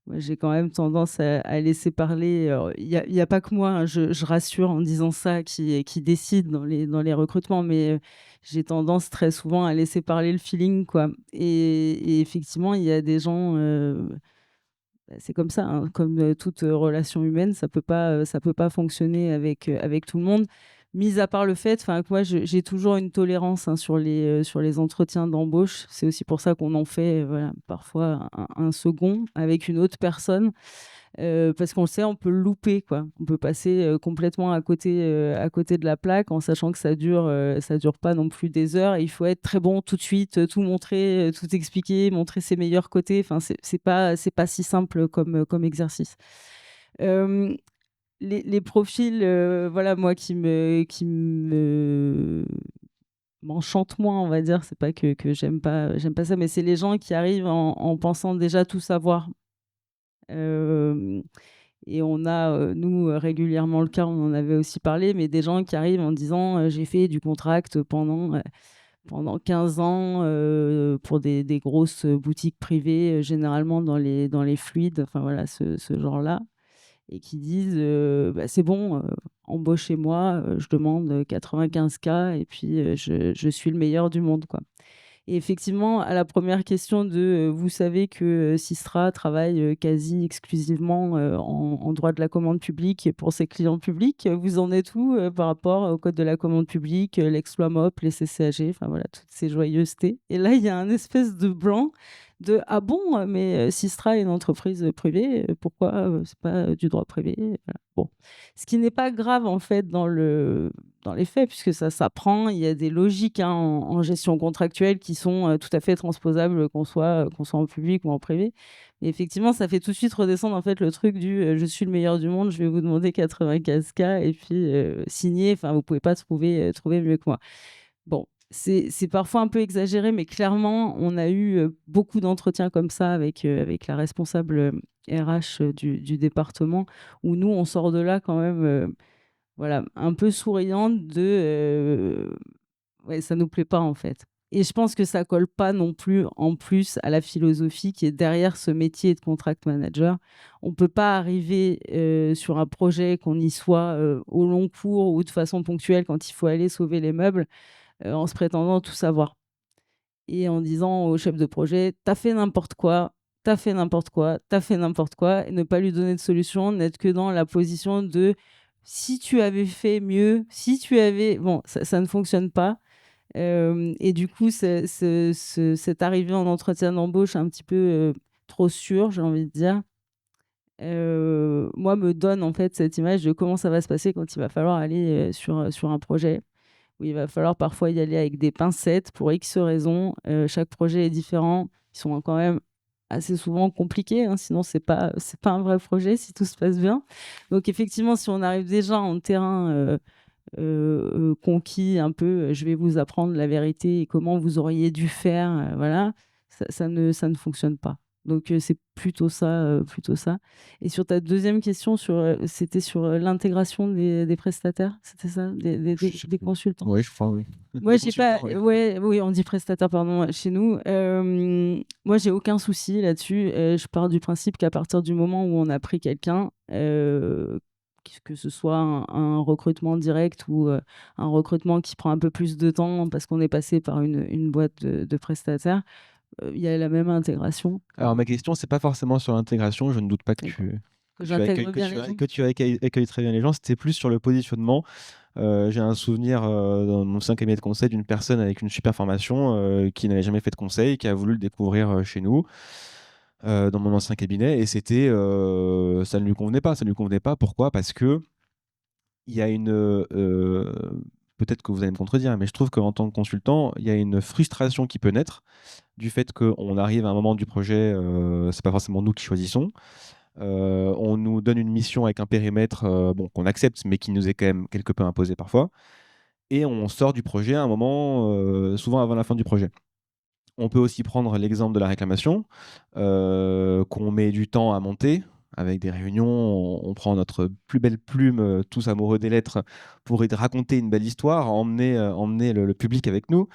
moi, j'ai quand même tendance à laisser parler. Il y a pas que moi, hein, je rassure en disant ça, qui décide dans les recrutements, mais j'ai tendance très souvent à laisser parler le feeling, quoi. Et effectivement, il y a des gens, bah, c'est comme ça, hein, comme toute relation humaine, ça peut pas fonctionner avec tout le monde. Mis à part le fait, enfin, que moi, j'ai toujours une tolérance, hein, sur les entretiens d'embauche. C'est aussi pour ça qu'on en fait, voilà, parfois un second avec une autre personne. Parce qu'on le sait, on peut le louper, quoi. On peut passer complètement à côté de la plaque en sachant que ça dure pas non plus des heures. Et il faut être très bon tout de suite, tout montrer, tout expliquer, montrer ses meilleurs côtés. Enfin, c'est pas si simple comme exercice. Euh, les profils, voilà, moi m'enchantent moins, on va dire. C'est pas que j'aime pas ça, mais c'est les gens qui arrivent en pensant déjà tout savoir. Euh, Et on a, nous, régulièrement le cas, on en avait aussi parlé, mais des gens qui arrivent en disant j'ai fait du contract pendant 15 ans pour des grosses boutiques privées, généralement dans les fluides, enfin voilà, ce genre-là, et qui disent bah, c'est bon, embauchez-moi, je demande 95 k et puis je suis le meilleur du monde, quoi. Et effectivement, à la première question de vous savez que Sistra travaille quasi exclusivement en droit de la commande publique pour ses clients publics. Vous en êtes où par rapport au code de la commande publique, l'exploit MOP, les CCAG, enfin voilà, toutes ces joyeusetés. Et là, il y a un espèce de blanc de ah bon, mais Sistra est une entreprise privée, pourquoi c'est pas du droit privé? Voilà. Bon, ce qui n'est pas grave en fait dans les faits, puisque ça s'apprend. Il y a des logiques en gestion contractuelle qui sont tout à fait transposables, qu'on soit en public ou en privé. Et effectivement, ça fait tout de suite redescendre en fait le truc du je suis le meilleur du monde, je vais vous demander 95 K et puis signer. Enfin, vous pouvez pas trouver mieux que moi. Bon, c'est parfois un peu exagéré, mais clairement, on a eu beaucoup d'entretiens comme ça avec la responsable RH du département, où nous, on sort de là quand même, voilà, un peu souriante ouais, ça nous plaît pas en fait. Et je pense que ça colle pas non plus en plus à la philosophie qui est derrière ce métier de contract manager. On peut pas arriver sur un projet qu'on y soit au long cours ou de façon ponctuelle quand il faut aller sauver les meubles en se prétendant tout savoir et en disant au chef de projet: «Tu as fait n'importe quoi, tu as fait n'importe quoi, tu as fait n'importe quoi» et ne pas lui donner de solution, n'être que dans la position de: «Si tu avais fait mieux, si tu avais» bon, ça ne fonctionne pas, et du coup, cette arrivée en entretien d'embauche un petit peu, trop sûre, j'ai envie de dire, moi, me donne en fait cette image de comment ça va se passer quand il va falloir aller, sur un projet où il va falloir parfois y aller avec des pincettes pour X raisons. Chaque projet est différent. Ils sont quand même assez souvent compliqués, hein, sinon c'est pas un vrai projet si tout se passe bien. Donc effectivement, si on arrive déjà en terrain conquis un peu, je vais vous apprendre la vérité et comment vous auriez dû faire, voilà, ça ne fonctionne pas. Donc c'est plutôt ça, plutôt ça. Et sur ta deuxième question, c'était sur l'intégration des prestataires, c'était ça, Je sais des plus. consultants. Oui, je crois, oui. Moi, Des j'ai pas, consultants, oui. ouais, oui, on dit prestataire, pardon, chez nous. Moi, j'ai aucun souci là-dessus. Je pars du principe qu'à partir du moment où on a pris quelqu'un, que ce soit un recrutement direct ou un recrutement qui prend un peu plus de temps parce qu'on est passé par une boîte de prestataires, il y a la même intégration. Alors, ma question, c'est pas forcément sur l'intégration. Je ne doute pas que D'accord. tu, Que que tu accueilles, j'intègre bien les gens. que tu accueilles très bien les gens. C'était plus sur le positionnement. J'ai un souvenir dans mon 5 cabinet de conseil d'une personne avec une super formation qui n'avait jamais fait de conseil, qui a voulu le découvrir chez nous, dans mon ancien cabinet. Et c'était, ça ne lui convenait pas. Ça ne lui convenait pas. Pourquoi? Parce que il y a une. Peut-être que vous allez me contredire, mais je trouve qu'en tant que consultant, il y a une frustration qui peut naître du fait qu'on arrive à un moment du projet, c'est pas forcément nous qui choisissons. On nous donne une mission avec un périmètre bon, qu'on accepte, mais qui nous est quand même quelque peu imposé parfois. Et on sort du projet à un moment, souvent avant la fin du projet. On peut aussi prendre l'exemple de la réclamation, qu'on met du temps à monter, avec des réunions. On prend notre plus belle plume, tous amoureux des lettres, pour y raconter une belle histoire, emmener le public avec nous.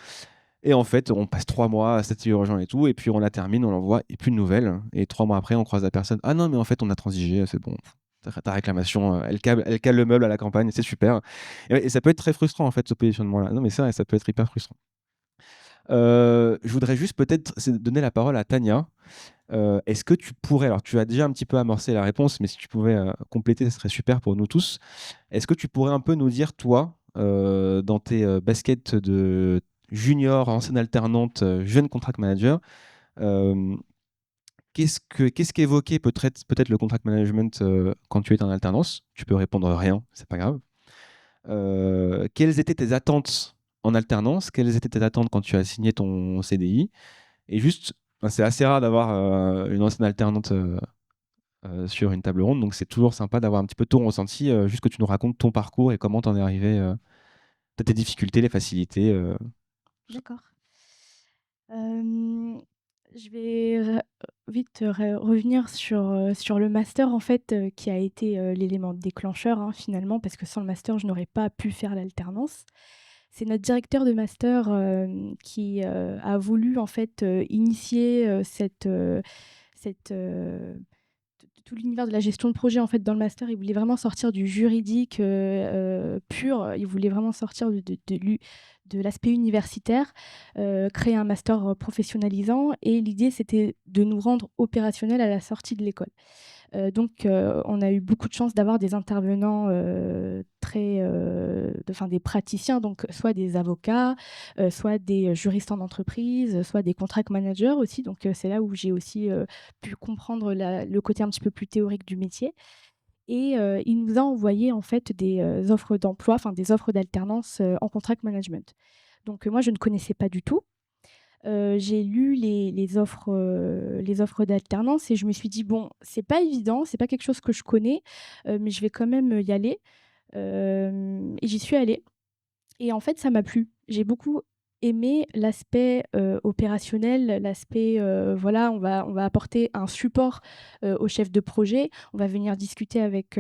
Et en fait, on passe 3 mois, c'est urgent et tout, et puis on la termine, on l'envoie et plus de nouvelles. Et 3 mois après, on croise la personne. Ah non, mais en fait, on a transigé, c'est bon. Ta réclamation, elle cale le meuble à la campagne, c'est super. Et, ouais, et ça peut être très frustrant, en fait, ce positionnement-là. Non, mais c'est vrai, ça peut être hyper frustrant. Je voudrais juste peut-être donner la parole à Tania. Est-ce que tu pourrais, alors tu as déjà un petit peu amorcé la réponse, mais si tu pouvais compléter, ce serait super pour nous tous. Est-ce que tu pourrais un peu nous dire, toi, dans tes baskets de junior, ancienne alternante, jeune contract manager, euh, qu'est-ce qu'évoquait peut-être le contract management quand tu étais en alternance? Tu peux répondre rien, c'est pas grave. Quelles étaient tes attentes en alternance? Quelles étaient tes attentes quand tu as signé ton CDI? Et juste, ben, c'est assez rare d'avoir une ancienne alternante sur une table ronde, donc c'est toujours sympa d'avoir un petit peu ton ressenti, juste que tu nous racontes ton parcours et comment t'en es arrivé, peut-être tes difficultés, les facilités. D'accord. Je vais vite revenir sur le master, en fait, qui a été l'élément déclencheur, hein, finalement, parce que sans le master, je n'aurais pas pu faire l'alternance. C'est notre directeur de master qui a voulu, en fait, initier tout l'univers de la gestion de projet, en fait, dans le master. Il voulait vraiment sortir du juridique pur. Il voulait vraiment sortir de l'aspect universitaire, créer un master professionnalisant. Et l'idée, c'était de nous rendre opérationnels à la sortie de l'école. Donc on a eu beaucoup de chance d'avoir des intervenants des praticiens, donc soit des avocats, soit des juristes en entreprise, soit des contract managers aussi. Donc c'est là où j'ai aussi pu comprendre le côté un petit peu plus théorique du métier. Et il nous a envoyé en fait des offres d'emploi, enfin des offres d'alternance en contract management. Donc moi, je ne connaissais pas du tout. J'ai lu les offres d'alternance et je me suis dit: «Bon, c'est pas évident, c'est pas quelque chose que je connais, mais je vais quand même y aller». Et j'y suis allée et en fait, ça m'a plu. J'ai beaucoup aimé l'aspect, opérationnel, l'aspect, voilà, on va apporter un support, au chef de projet. On va venir discuter avec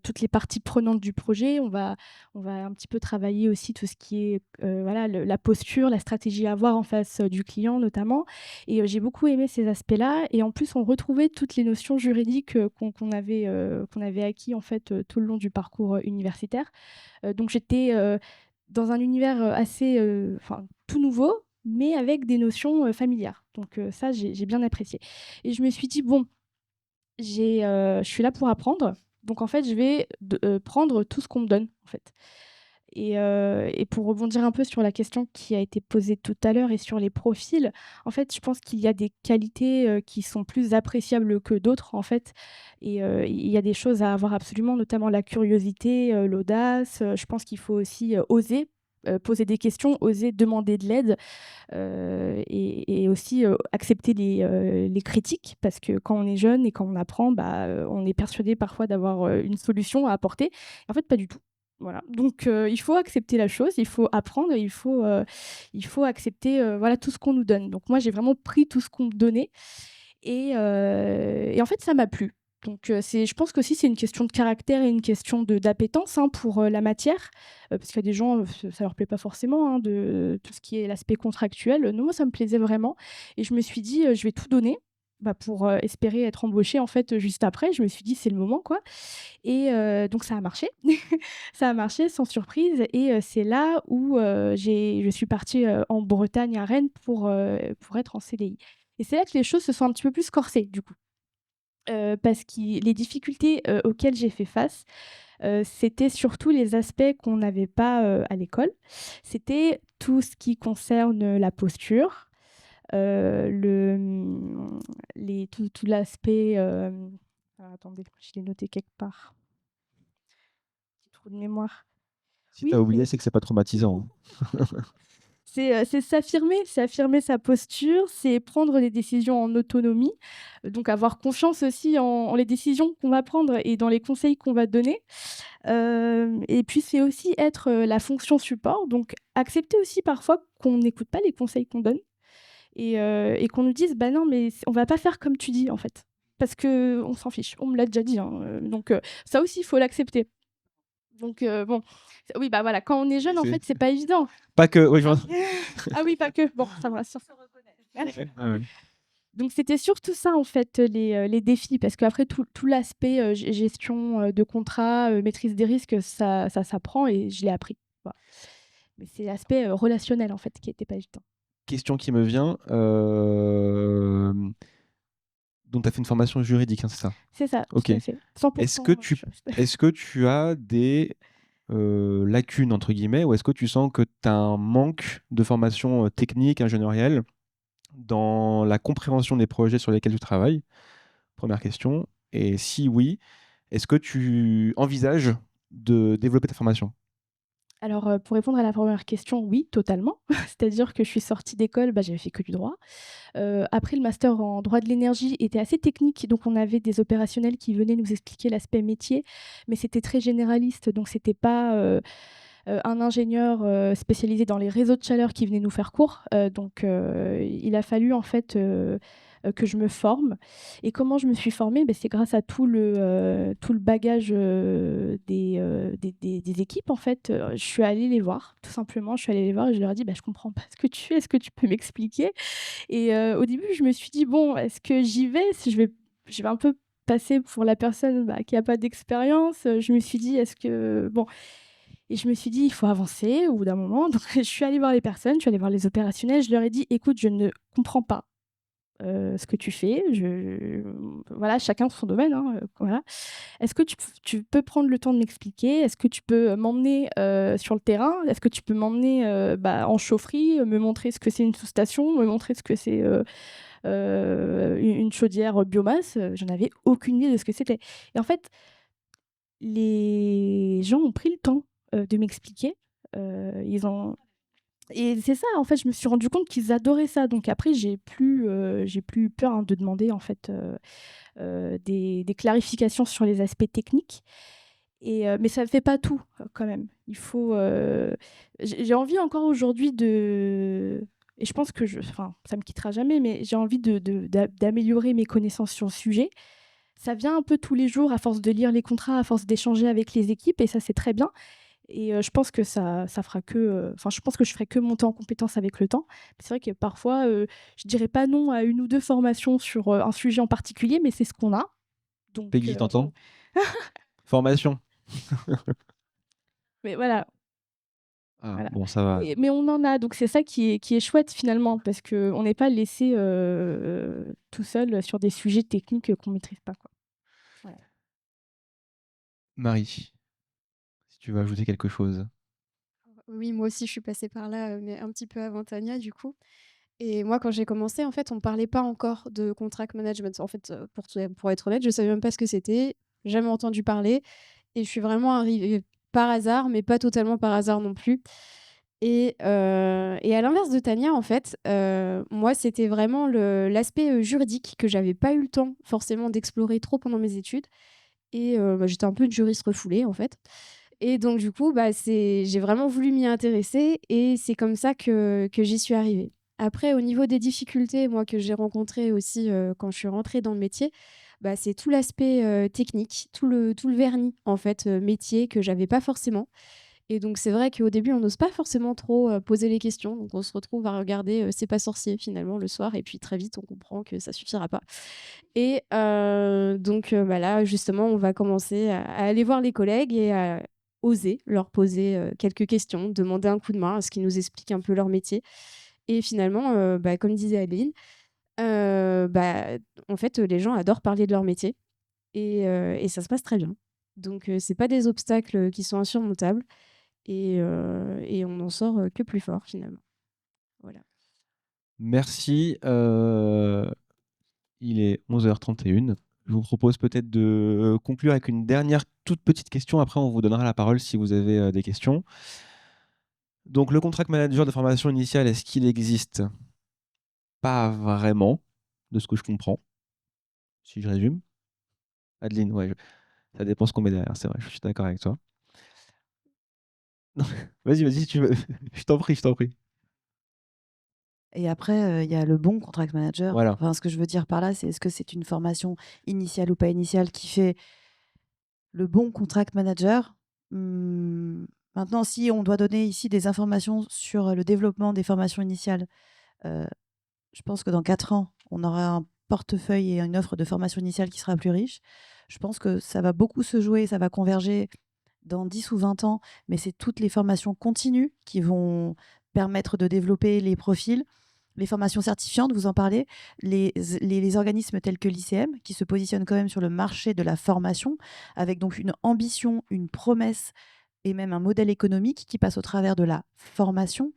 toutes les parties prenantes du projet. On va un petit peu travailler aussi tout ce qui est, voilà, la posture, la stratégie à avoir en face, du client notamment et j'ai beaucoup aimé ces aspects-là et en plus, on retrouvait toutes les notions juridiques, qu'on avait acquis en fait, tout le long du parcours, universitaire. Donc j'étais, dans un univers, assez, tout nouveau, mais avec des notions, familières. Donc ça, j'ai bien apprécié et je me suis dit: «Bon, je suis là pour apprendre, donc en fait, je vais prendre tout ce qu'on me donne, en fait». Et pour rebondir un peu sur la question qui a été posée tout à l'heure et sur les profils, en fait, je pense qu'il y a des qualités, qui sont plus appréciables que d'autres, en fait et il y a des choses à avoir absolument, notamment la curiosité, l'audace, je pense qu'il faut aussi, oser, poser des questions, oser demander de l'aide, et aussi, accepter les critiques parce que quand on est jeune et quand on apprend, bah, on est persuadé parfois d'avoir, une solution à apporter. En fait, pas du tout. Voilà, donc il faut accepter la chose, il faut apprendre, il faut accepter, voilà, tout ce qu'on nous donne. Donc moi, j'ai vraiment pris tout ce qu'on me donnait et en fait, ça m'a plu. Donc je pense qu'aussi c'est une question de caractère et une question d'appétence, hein, pour, la matière, parce qu'il y a des gens, ça leur plaît pas forcément, hein, de tout ce qui est l'aspect contractuel. Non, moi, ça me plaisait vraiment et je me suis dit, «Je vais tout donner», bah, pour, espérer être embauchée, en fait, juste après. Je me suis dit: «C'est le moment, quoi». Et donc ça a marché. Ça a marché sans surprise et c'est là où, je suis partie, en Bretagne, à Rennes pour être en CDI et c'est là que les choses se sont un petit peu plus corsées du coup. Parce que les difficultés, auxquelles j'ai fait face, c'était surtout les aspects qu'on n'avait pas, à l'école. C'était tout ce qui concerne, la posture, tout l'aspect, alors attendez, je l'ai noté quelque part. Petit trou de mémoire. Si tu Oui, as oublié, c'est que c'est pas traumatisant, hein. c'est s'affirmer sa posture, c'est prendre des décisions en autonomie, donc avoir confiance aussi en les décisions qu'on va prendre et dans les conseils qu'on va donner. Et puis c'est aussi être, la fonction support, donc accepter aussi parfois qu'on n'écoute pas les conseils qu'on donne et qu'on nous dise: «Bah non, mais on va pas faire comme tu dis, en fait». Parce qu'on s'en fiche, on me l'a déjà dit, hein, donc ça aussi, il faut l'accepter. Donc bon, oui, bah, voilà, quand on est jeune, en C'est fait, c'est pas évident. pas que oui, je Ah vois. ah oui, pas que. Bon, ça me rassure. Ouais, ouais, ouais. Donc c'était surtout ça, en fait, les défis parce qu'après tout l'aspect, gestion, de contrat, maîtrise des risques, ça s'apprend et je l'ai appris, voilà. Mais c'est l'aspect, relationnel, en fait, qui était pas évident. Question qui me vient, donc tu as fait une formation juridique, hein, c'est ça? C'est ça, OK. tout à fait. 100 Est-ce que tu juriste. est-ce que tu as des, «lacunes» entre guillemets ou est-ce que tu sens que tu as un manque de formation, technique, ingénierielle dans la compréhension des projets sur lesquels tu travailles? Première question et si oui, est-ce que tu envisages de développer ta formation? Alors, pour répondre à la première question, oui, totalement. C'est-à-dire que je suis sortie d'école, bah, j'avais fait que du droit. Après le master en droit de l'énergie était assez technique, donc on avait des opérationnels qui venaient nous expliquer l'aspect métier, mais c'était très généraliste, donc c'était pas, un ingénieur, spécialisé dans les réseaux de chaleur qui venait nous faire cours. Donc il a fallu en fait, que je me forme et comment je me suis formée? Beh, c'est grâce à tout le bagage, des équipes en fait. Je suis allée les voir, tout simplement. Je suis allée les voir et je leur ai dit: «Bah, je comprends pas ce que tu fais, est-ce que tu peux m'expliquer?» Et au début, je me suis dit: «Bon, est-ce que j'y vais? Si je vais un peu passer pour la personne, bah, qui a pas d'expérience». Je me suis dit: «Est-ce que» bon et je me suis dit: «Il faut avancer au bout d'un moment». Donc je suis allée voir les personnes, je suis allée voir les opérationnels, je leur ai dit: «Écoute, je ne comprends pas, ce que tu fais. Voilà, chacun son domaine, hein, voilà. Est-ce que tu peux prendre le temps de m'expliquer? Est-ce que tu peux m'emmener, sur le terrain? Est-ce que tu peux m'emmener, en chaufferie, me montrer ce que c'est une sous-station, me montrer ce que c'est, une chaudière biomasse? Je n'avais aucune idée de ce que c'était et en fait, les gens ont pris le temps, de m'expliquer. Ils ont et c'est ça, en fait, je me suis rendu compte qu'ils adoraient ça. Donc après, j'ai plus eu peur, hein, de demander, en fait, des clarifications sur les aspects techniques mais ça ne fait pas tout, quand même. Il faut, j'ai envie encore aujourd'hui et je pense que enfin, ça me quittera jamais, mais j'ai envie d'améliorer mes connaissances sur le sujet. Ça vient un peu tous les jours à force de lire les contrats, à force d'échanger avec les équipes et ça, c'est très bien et je pense que ça fera que, enfin, je pense que je ferai que monter en compétence avec le temps. C'est vrai que parfois, je dirais pas non à 1 ou 2 formations sur, un sujet en particulier, mais c'est ce qu'on a. Donc Peggy, t'entends? Formation. mais voilà, Ah, voilà. bon, ça va. Mais on en a, donc c'est ça qui est chouette finalement, parce qu'on n'est pas laissé, tout seul sur des sujets techniques, qu'on maîtrise pas, quoi. Voilà. Marie, si tu veux ajouter quelque chose. Oui, moi aussi, je suis passée par là, mais un petit peu avant Tania, du coup. Et moi, quand j'ai commencé, en fait, on ne parlait pas encore de contract management. En fait, pour être honnête, je ne savais même pas ce que c'était, jamais entendu parler. Et je suis vraiment arrivée par hasard, mais pas totalement par hasard non plus. Et à l'inverse de Tania, en fait, moi, c'était vraiment l'aspect juridique que j'avais pas eu le temps forcément d'explorer trop pendant mes études. Et j'étais un peu une juriste refoulée, en fait. Et donc, du coup, j'ai vraiment voulu m'y intéresser et c'est comme ça que j'y suis arrivée. Après, au niveau des difficultés, moi, que j'ai rencontrées aussi quand je suis rentrée dans le métier, c'est tout l'aspect technique, tout le vernis, en fait, métier que j'avais pas forcément. Et donc, c'est vrai qu'au début, on n'ose pas forcément trop poser les questions. Donc, on se retrouve à regarder C'est pas sorcier, finalement, le soir. Et puis, très vite, on comprend que ça suffira pas. Et donc, là, justement, on va commencer à aller voir les collègues et à oser leur poser quelques questions, demander un coup de main à ce qu'ils nous expliquent un peu leur métier. Et finalement, comme disait Adeline, heu, bah, en fait, les gens adorent parler de leur métier et ça se passe très bien. Donc, c'est pas des obstacles qui sont insurmontables et on n'en sort que plus fort finalement. Voilà. Merci. Il est 11h31. Je vous propose peut-être de conclure avec une dernière toute petite question. Après, on vous donnera la parole si vous avez des questions. Donc, le contract manager de formation initiale, est-ce qu'il existe? Pas vraiment, de ce que je comprends, si je résume. Adeline, ouais, ça dépend ce qu'on met derrière, c'est vrai, je suis d'accord avec toi. Vas-y, vas-y, si tu veux. Je t'en prie, je t'en prie. Et après, il y a le bon contract manager. Voilà. Enfin, ce que je veux dire par là, c'est est-ce que c'est une formation initiale ou pas initiale qui fait le bon contract manager? Maintenant, si on doit donner ici des informations sur le développement des formations initiales, heu, je pense que dans 4 ans, on aura un portefeuille et une offre de formation initiale qui sera plus riche. Je pense que ça va beaucoup se jouer, ça va converger dans 10 ou 20 ans, mais c'est toutes les formations continues qui vont permettre de développer les profils. Les formations certifiantes, vous en parlez, les organismes tels que l'ICM, qui se positionnent quand même sur le marché de la formation, avec donc une ambition, une promesse et même un modèle économique qui passe au travers de la formation.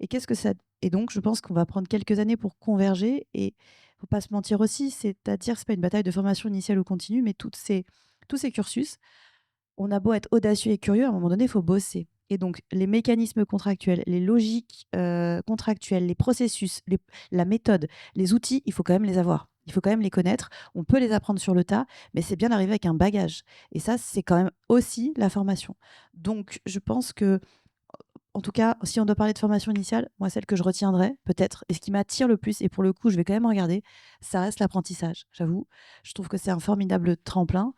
Et qu'est-ce que ça... Et donc, je pense qu'on va prendre quelques années pour converger. Et il ne faut pas se mentir aussi, c'est-à-dire que ce n'est pas une bataille de formation initiale ou continue, mais tous ces cursus, on a beau être audacieux et curieux, à un moment donné, il faut bosser. Et donc, les mécanismes contractuels, les logiques contractuelles, les processus, la méthode, les outils, il faut quand même les avoir. Il faut quand même les connaître. On peut les apprendre sur le tas, mais c'est bien d'arriver avec un bagage. Et ça, c'est quand même aussi la formation. Donc, je pense que, en tout cas, si on doit parler de formation initiale, moi, celle que je retiendrai, peut-être, et ce qui m'attire le plus, et pour le coup, je vais quand même regarder, ça reste l'apprentissage. J'avoue, je trouve que c'est un formidable tremplin.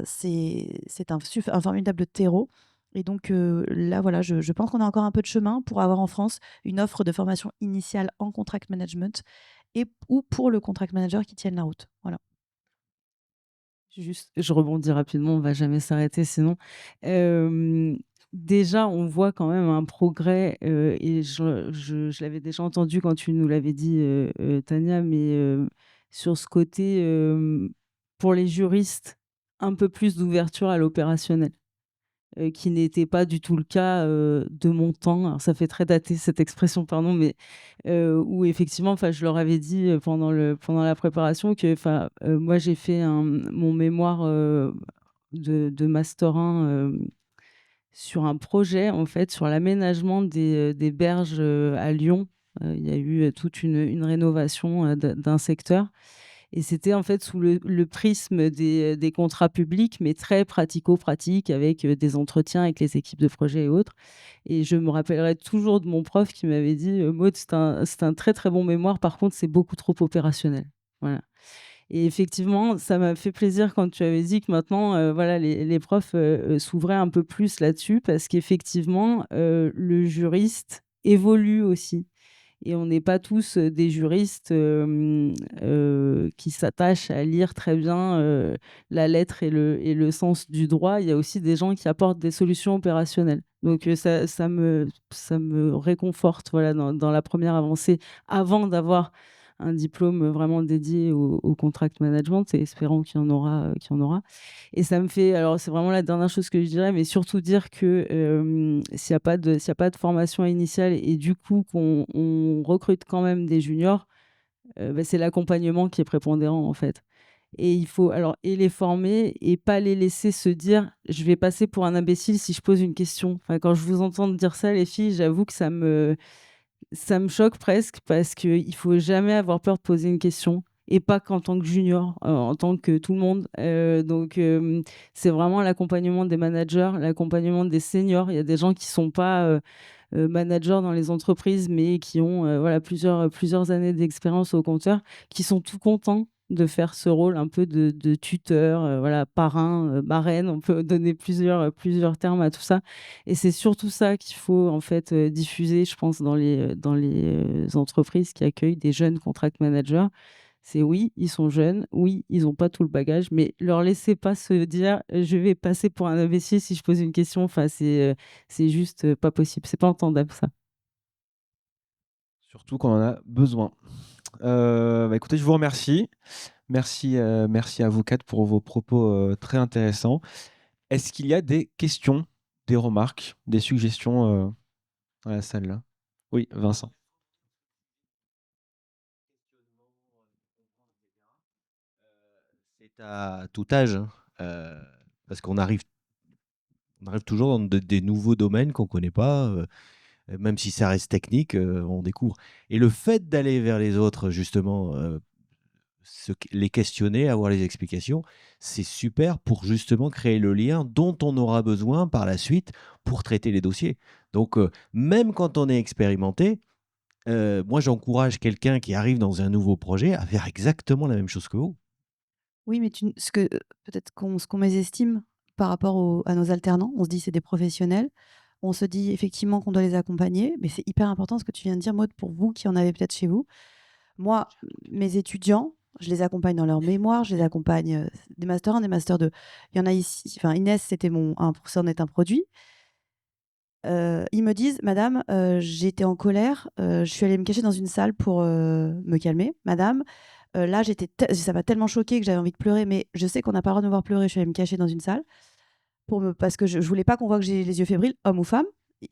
C'est un formidable terreau et donc là, voilà, je pense qu'on a encore un peu de chemin pour avoir en France une offre de formation initiale en contract management ou pour le contract manager qui tienne la route. Voilà. Juste, je rebondis rapidement, on va jamais s'arrêter sinon. déjà, on voit quand même un progrès, et je l'avais déjà entendu quand tu nous l'avais dit, Tania, mais sur ce côté, pour les juristes, un peu plus d'ouverture à l'opérationnel, qui n'était pas du tout le cas, de mon temps. Alors ça fait très daté cette expression, pardon, mais où effectivement, enfin, je leur avais dit, pendant la préparation que, enfin, moi j'ai fait mon mémoire, de master 1, sur un projet, en fait, sur l'aménagement des berges, à Lyon. Il y a eu, toute une rénovation, d'un secteur, et c'était, en fait, sous le prisme des contrats publics, mais très pratico-pratique avec, des entretiens avec les équipes de projet et autres, et je me rappellerai toujours de mon prof qui m'avait dit: «Maud, c'est un très, très bon mémoire, par contre, c'est beaucoup trop opérationnel». Voilà. Et effectivement, ça m'a fait plaisir quand tu avais dit que maintenant, voilà, les profs, s'ouvraient un peu plus là-dessus, parce qu'effectivement, le juriste évolue aussi, et on n'est pas tous, des juristes, qui s'attachent à lire très bien, la lettre et le sens du droit. Il y a aussi des gens qui apportent des solutions opérationnelles. Donc ça me réconforte, voilà, dans la première avancée, avant d'avoir un diplôme vraiment dédié au contract management, et espérons qu'il y en aura, qu'il y en aura. Et ça me fait, alors c'est vraiment la dernière chose que je dirais, mais surtout dire que, s'il y a pas de formation initiale, et du coup qu'on recrute quand même des juniors, bah, c'est l'accompagnement qui est prépondérant, en fait. Et il faut alors et les former, et pas les laisser se dire: «Je vais passer pour un imbécile si je pose une question». Enfin, quand je vous entends dire ça, les filles, j'avoue que ça me choque presque, parce qu'il faut jamais avoir peur de poser une question, et pas qu'en tant que junior, en tant que tout le monde. Donc c'est vraiment l'accompagnement des managers, l'accompagnement des seniors. Il y a des gens qui sont pas, managers dans les entreprises, mais qui ont, voilà, plusieurs années d'expérience au compteur, qui sont tout contents de faire ce rôle un peu de tuteur, voilà, parrain, marraine. On peut donner plusieurs termes à tout ça, et c'est surtout ça qu'il faut, en fait, diffuser, je pense, dans les entreprises qui accueillent des jeunes contract managers. C'est oui, ils sont jeunes, oui, ils ont pas tout le bagage, mais leur laissez pas se dire: «Je vais passer pour un imbécile si je pose une question». Enfin, c'est juste, pas possible, c'est pas entendable ça. Surtout quand on en a besoin. Bah, écoutez, je vous remercie. Merci, merci à vous 4 pour vos propos, très intéressants. Est-ce qu'il y a des questions, des remarques, des suggestions, dans la salle là? Oui, Vincent. C'est à tout âge, hein, parce on arrive toujours dans des nouveaux domaines qu'on ne connaît pas, même si ça reste technique, on découvre. Et le fait d'aller vers les autres, justement, les questionner, avoir les explications, c'est super pour justement créer le lien dont on aura besoin par la suite pour traiter les dossiers. Donc, même quand on est expérimenté, moi j'encourage quelqu'un qui arrive dans un nouveau projet à faire exactement la même chose que vous. Oui, mais peut-être ce qu'on mésestime par rapport à nos alternants, on se dit: «C'est des professionnels». On se dit effectivement qu'on doit les accompagner, mais c'est hyper important ce que tu viens de dire, Maud, pour vous qui en avez peut-être chez vous. Moi, mes étudiants, je les accompagne dans leur mémoire, je les accompagne, des master 1, des master 2. Il y en a ici, enfin Inès, c'était ça en est un produit. Ils me disent: «Madame, j'étais en colère, je suis allée me cacher dans une salle pour, me calmer. Madame, là, ça m'a tellement choquée que j'avais envie de pleurer, mais je sais qu'on n'a pas le droit de me voir pleurer, je suis allée me cacher dans une salle parce que je voulais pas qu'on voit que j'ai les yeux fébriles, homme ou femme. Et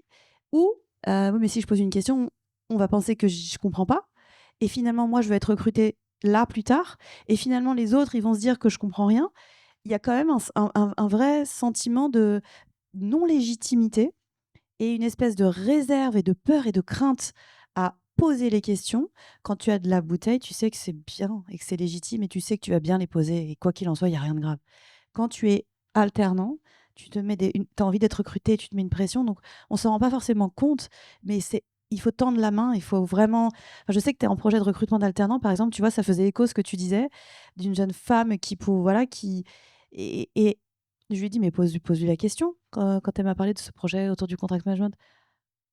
ou, oui, mais si je pose une question, on va penser que je comprends pas, et finalement, moi, je veux être recrutée là, plus tard, et finalement, les autres, ils vont se dire que je comprends rien». Il y a quand même un vrai sentiment de non-légitimité et une espèce de réserve et de peur et de crainte à poser les questions. Quand tu as de la bouteille, tu sais que c'est bien et que c'est légitime, et tu sais que tu vas bien les poser, et quoi qu'il en soit, il y a rien de grave. Quand tu es alternant, tu te mets as envie d'être recruté, tu te mets une pression, donc on s'en rend pas forcément compte, mais il faut tendre la main, il faut vraiment. Enfin, je sais que tu es en projet de recrutement d'alternants, par exemple, tu vois, ça faisait écho ce que tu disais d'une jeune femme et je lui ai dit: «Mais pose-lui la question», quand elle m'a parlé de ce projet autour du contract management.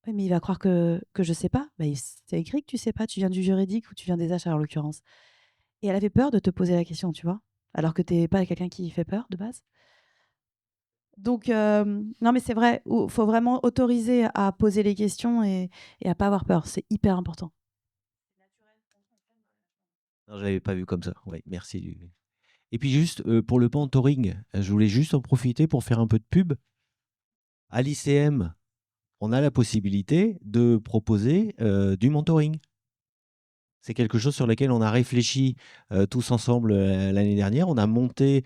«Oui, mais il va croire que je sais pas». «Bah, c'est écrit que tu sais pas, tu viens du juridique ou tu viens des achats, en l'occurrence». Et elle avait peur de te poser la question, tu vois? Alors que tu es pas quelqu'un qui fait peur de base. Donc, non, mais c'est vrai, il faut vraiment autoriser à poser les questions et à pas avoir peur. C'est hyper important. Non, je l'avais pas vu comme ça. Ouais, merci. Et puis juste pour le mentoring, je voulais juste en profiter pour faire un peu de pub. À l'ICM, on a la possibilité de proposer du mentoring. C'est quelque chose sur lequel on a réfléchi tous ensemble l'année dernière. On a monté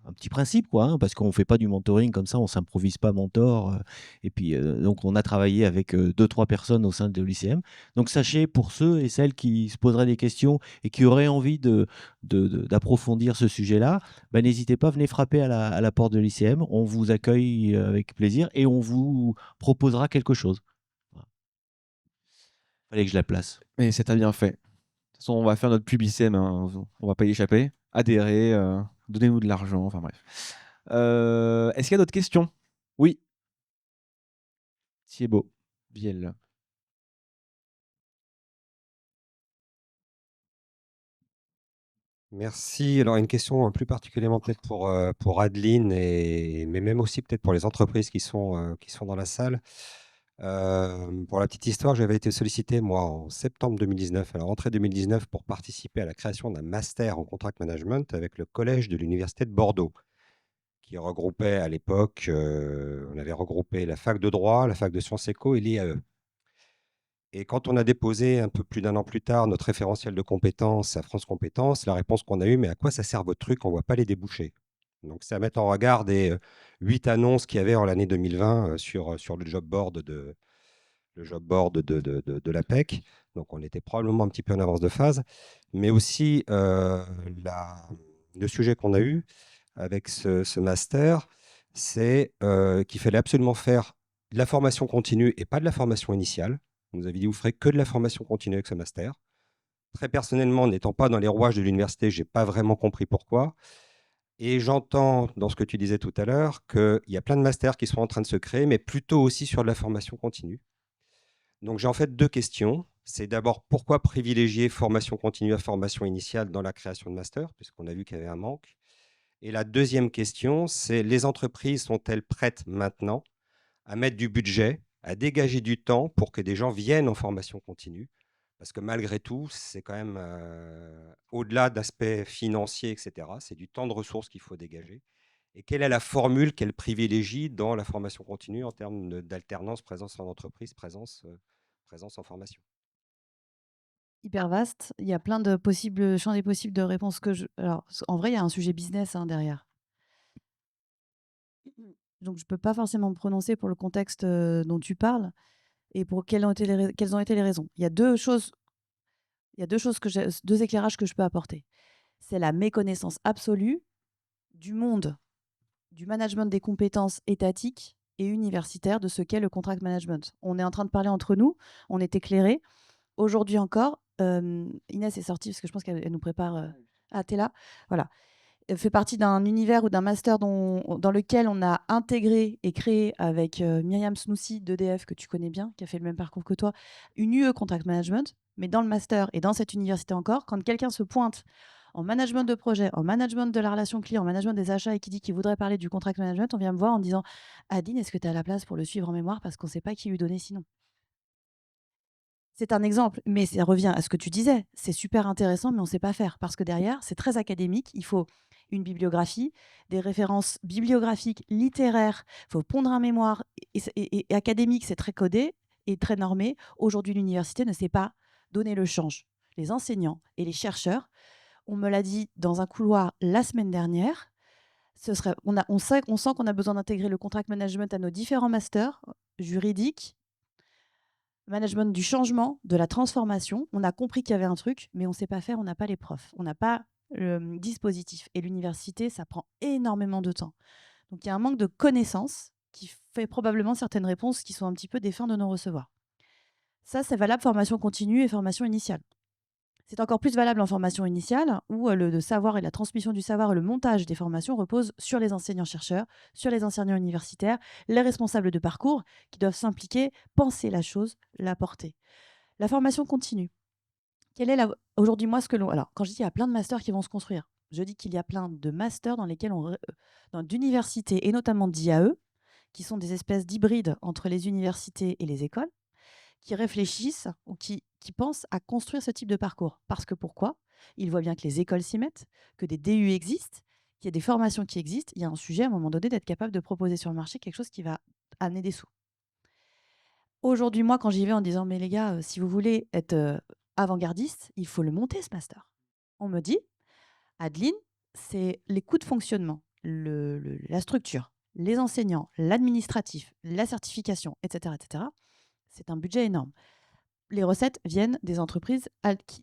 un petit principe, quoi, hein, parce qu'on ne fait pas du mentoring comme ça, on ne s'improvise pas mentor. Et puis, donc, on a travaillé avec 2-3 personnes au sein de l'ICM. Donc, sachez, pour ceux et celles qui se poseraient des questions et qui auraient envie d'approfondir ce sujet-là, bah, n'hésitez pas, venez frapper à la porte de l'ICM. On vous accueille avec plaisir et on vous proposera quelque chose. Voilà. Fallait que je la place. Mais c'est très bien fait. De toute façon, on va faire notre pub ICM, hein, on va pas y échapper. Adhérez, donnez-nous de l'argent, enfin bref. Est-ce qu'il y a d'autres questions? Oui, Thibaut Viel. Merci. Alors, une question plus particulièrement peut-être pour Adeline, mais même aussi peut-être pour les entreprises qui sont dans la salle. Pour la petite histoire, j'avais été sollicité, moi, en septembre 2019, à la rentrée 2019, pour participer à la création d'un master en contract management avec le collège de l'Université de Bordeaux, qui regroupait à l'époque, on avait regroupé la fac de droit, la fac de Sciences Éco et l'IAE. Et quand on a déposé un peu plus d'un an plus tard notre référentiel de compétences à France Compétences, la réponse qu'on a eue, mais à quoi ça sert votre truc? On ne voit pas les débouchés. Donc, c'est à mettre en regard des 8 annonces qu'il y avait en l'année 2020 sur le job board de l'APEC. Donc, on était probablement un petit peu en avance de phase. Mais aussi, le sujet qu'on a eu avec ce master, c'est qu'il fallait absolument faire de la formation continue et pas de la formation initiale. On nous avait dit, vous ferez que de la formation continue avec ce master. Très personnellement, n'étant pas dans les rouages de l'université, je n'ai pas vraiment compris pourquoi. Et j'entends dans ce que tu disais tout à l'heure qu'il y a plein de masters qui sont en train de se créer, mais plutôt aussi sur de la formation continue. Donc j'ai en fait 2 questions. C'est d'abord, pourquoi privilégier formation continue à formation initiale dans la création de master, puisqu'on a vu qu'il y avait un manque. Et la deuxième question, c'est les entreprises sont-elles prêtes maintenant à mettre du budget, à dégager du temps pour que des gens viennent en formation continue? Parce que malgré tout, c'est quand même, au-delà d'aspects financiers, etc., c'est du temps de ressources qu'il faut dégager. Et quelle est la formule qu'elle privilégie dans la formation continue en termes d'alternance, présence en entreprise, présence en formation? Hyper vaste. Il y a plein de possibles champs des possibles de réponses alors, en vrai, il y a un sujet business, hein, derrière. Donc je peux pas forcément me prononcer pour le contexte, dont tu parles et pour quelles ont été les raisons. Il y a 2 choses que 2 éclairages que je peux apporter. C'est la méconnaissance absolue du monde du management des compétences étatiques et universitaires de ce qu'est le contract management. On est en train de parler entre nous, on est éclairés. Aujourd'hui encore, Inès est sortie parce que je pense qu'elle nous prépare. Ah, t'es là? Voilà. Elle fait partie d'un univers ou d'un master dans lequel on a intégré et créé avec Myriam Snoussi d'EDF, que tu connais bien, qui a fait le même parcours que toi, une UE Contract Management. Mais dans le master et dans cette université encore, quand quelqu'un se pointe en management de projet, en management de la relation client, en management des achats et qui dit qu'il voudrait parler du contract management, on vient me voir en disant Adine, est-ce que tu as la place pour le suivre en mémoire parce qu'on ne sait pas qui lui donner sinon. C'est un exemple, mais ça revient à ce que tu disais. C'est super intéressant, mais on ne sait pas faire parce que derrière, c'est très académique. Il faut une bibliographie, des références bibliographiques, littéraires. Il faut pondre un mémoire. Et académique, c'est très codé et très normé. Aujourd'hui, l'université ne sait pas donner le change. Les enseignants et les chercheurs, on me l'a dit dans un couloir la semaine dernière, on sent qu'on a besoin d'intégrer le contract management à nos différents masters juridiques, management du changement, de la transformation. On a compris qu'il y avait un truc, mais on ne sait pas faire, on n'a pas les profs, on n'a pas le dispositif. Et l'université, ça prend énormément de temps. Donc il y a un manque de connaissances qui fait probablement certaines réponses qui sont un petit peu des fins de non-recevoir. Ça, c'est valable formation continue et formation initiale. C'est encore plus valable en formation initiale, où le savoir et la transmission du savoir et le montage des formations reposent sur les enseignants-chercheurs, sur les enseignants universitaires, les responsables de parcours qui doivent s'impliquer, penser la chose, la porter. La formation continue. Quelle est aujourd'hui, moi, alors, quand je dis qu'il y a plein de masters qui vont se construire, Je dis qu'il y a plein de masters dans lesquels d'universités et notamment d'IAE, qui sont des espèces d'hybrides entre les universités et les écoles, qui réfléchissent ou qui pensent à construire ce type de parcours. Parce que pourquoi? Ils voient bien que les écoles s'y mettent, que des DU existent, qu'il y a des formations qui existent. Il y a un sujet à un moment donné d'être capable de proposer sur le marché quelque chose qui va amener des sous. Aujourd'hui, moi, quand j'y vais en disant, mais les gars, si vous voulez être avant-gardiste, il faut le monter, ce master. On me dit, Adeline, c'est les coûts de fonctionnement, la structure, les enseignants, l'administratif, la certification, etc. C'est un budget énorme. Les recettes viennent des entreprises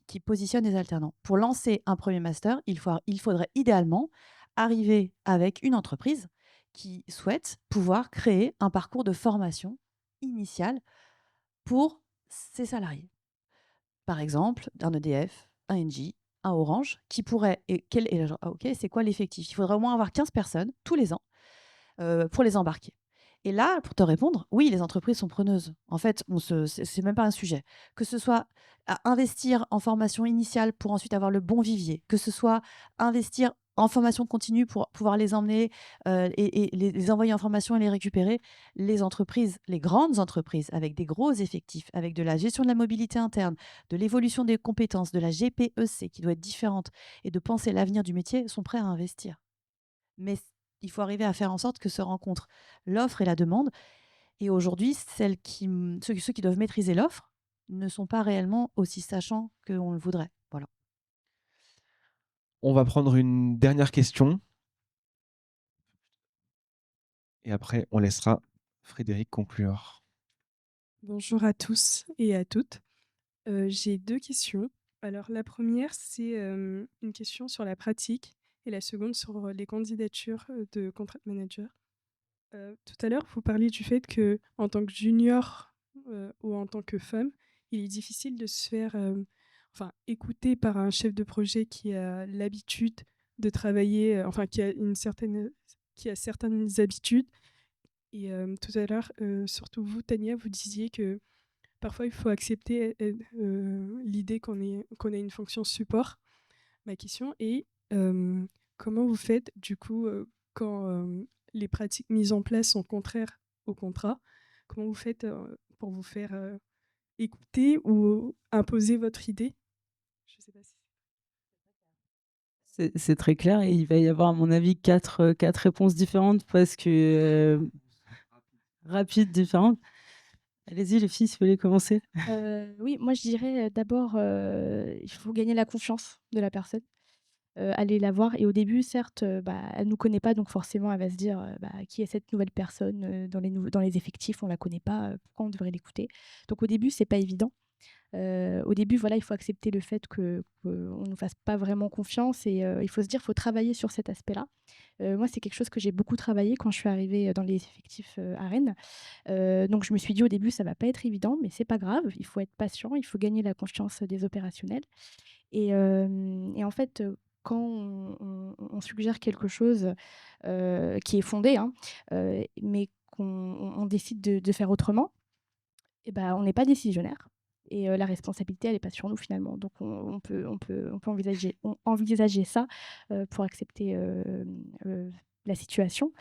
qui positionnent des alternants. Pour lancer un premier master, il faudrait idéalement arriver avec une entreprise qui souhaite pouvoir créer un parcours de formation initiale pour ses salariés. Par exemple, un EDF, un Engie, un Orange, qui pourrait... ok, c'est quoi l'effectif? Il faudrait au moins avoir 15 personnes tous les ans pour les embarquer. Et là, pour te répondre, oui, les entreprises sont preneuses. En fait, c'est même pas un sujet. Que ce soit à investir en formation initiale pour ensuite avoir le bon vivier, que ce soit investir en formation continue pour pouvoir les emmener et les envoyer en formation et les récupérer, les entreprises, les grandes entreprises avec des gros effectifs, avec de la gestion de la mobilité interne, de l'évolution des compétences, de la GPEC qui doit être différente et de penser l'avenir du métier, sont prêts à investir. Mais il faut arriver à faire en sorte que se rencontrent l'offre et la demande. Et aujourd'hui, ceux qui doivent maîtriser l'offre ne sont pas réellement aussi sachants qu'on le voudrait. Voilà. On va prendre une dernière question et après, on laissera Frédéric conclure. Bonjour à tous et à toutes. J'ai 2 questions. Alors la première, c'est, une question sur la pratique et la seconde sur, les candidatures, de contract manager. Tout à l'heure, vous parliez du fait que en tant que junior, ou en tant que femme, il est difficile de se faire, écouter par un chef de projet qui a l'habitude de travailler, qui a certaines habitudes et tout à l'heure, surtout vous, Tania, vous disiez que parfois il faut accepter, l'idée qu'on ait une fonction support. Ma question est, comment vous faites du coup, quand, les pratiques mises en place sont contraires au contrat? Comment vous faites, pour vous faire, écouter ou imposer votre idée? Je sais pas si C'est très clair et il va y avoir, à mon avis, quatre réponses différentes parce que rapides, différentes. Allez-y, les filles, si vous voulez commencer. Oui, moi je dirais, d'abord, il faut gagner la confiance de la personne. Aller la voir et au début certes, elle nous connaît pas donc forcément elle va se dire, «Qui est cette nouvelle personne, dans les effectifs? On la connaît pas, pourquoi on devrait l'écouter?» Donc au début, c'est pas évident. Au début, voilà, il faut accepter le fait qu'on nous fasse pas vraiment confiance et il faut se dire: «Faut travailler sur cet aspect-là». Moi, c'est quelque chose que j'ai beaucoup travaillé quand je suis arrivée, dans les effectifs, à Rennes. Donc je me suis dit au début: «Ça va pas être évident, mais c'est pas grave, il faut être patient, il faut gagner la confiance des opérationnels». Et en fait, quand on suggère quelque chose, qui est fondé, hein, mais qu'on décide de faire autrement, et ben on n'est pas décisionnaire et la responsabilité, elle est pas sur nous finalement. Donc on peut envisager ça, pour accepter, la situation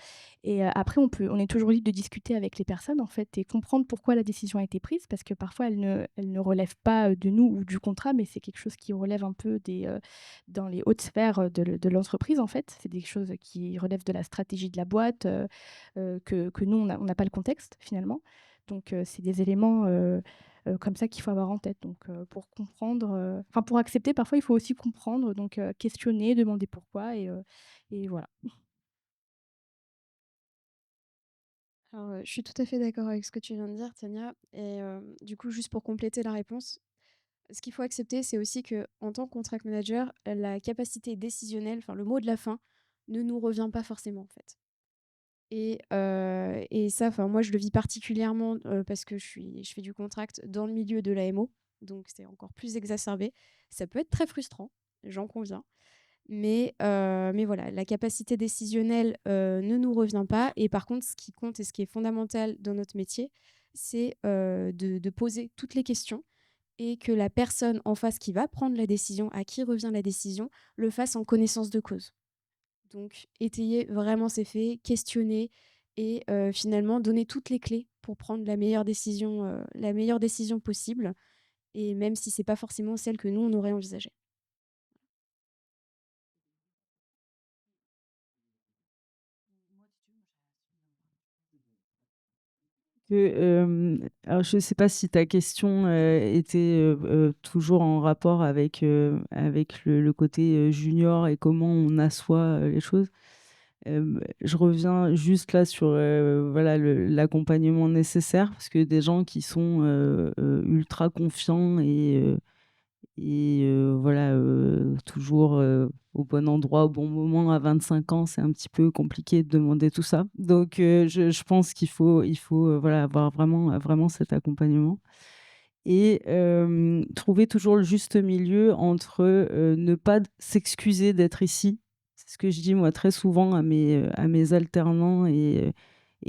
et après on est toujours libre de discuter avec les personnes en fait et comprendre pourquoi la décision a été prise parce que parfois elle ne relève pas, de nous ou du contrat, mais c'est quelque chose qui relève un peu dans les hautes sphères, de l'entreprise en fait. C'est des choses qui relèvent de la stratégie de la boîte, que nous on n'a pas le contexte finalement. Donc c'est des éléments, comme ça qu'il faut avoir en tête. Donc pour comprendre, pour accepter, parfois il faut aussi comprendre, donc questionner, demander pourquoi et voilà. Alors, je suis tout à fait d'accord avec ce que tu viens de dire, Tania. Et du coup, juste pour compléter la réponse, ce qu'il faut accepter, c'est aussi que en tant que contract manager, la capacité décisionnelle, enfin le mot de la fin, ne nous revient pas forcément en fait. Et ça, enfin moi je le vis particulièrement parce que je fais du contract dans le milieu de l'AMO, donc c'est encore plus exacerbé. Ça peut être très frustrant, j'en conviens. Mais voilà, la capacité décisionnelle ne nous revient pas. Et par contre, ce qui compte et ce qui est fondamental dans notre métier, c'est de poser toutes les questions et que la personne en face qui va prendre la décision, à qui revient la décision, le fasse en connaissance de cause. Donc étayer vraiment ses faits, questionner et finalement donner toutes les clés pour prendre la meilleure décision possible et même si c'est pas forcément celle que nous, on aurait envisagée. Alors je ne sais pas si ta question, était, toujours en rapport avec le côté, junior et comment on assoit, les choses. Je reviens juste là sur, voilà l'accompagnement nécessaire parce que des gens qui sont, ultra confiants et voilà, toujours, au bon endroit, au bon moment à 25 ans, c'est un petit peu compliqué de demander tout ça. Donc je pense qu'il faut, voilà, avoir vraiment cet accompagnement et trouver toujours le juste milieu entre, ne pas s'excuser d'être ici. C'est ce que je dis moi très souvent à mes alternants et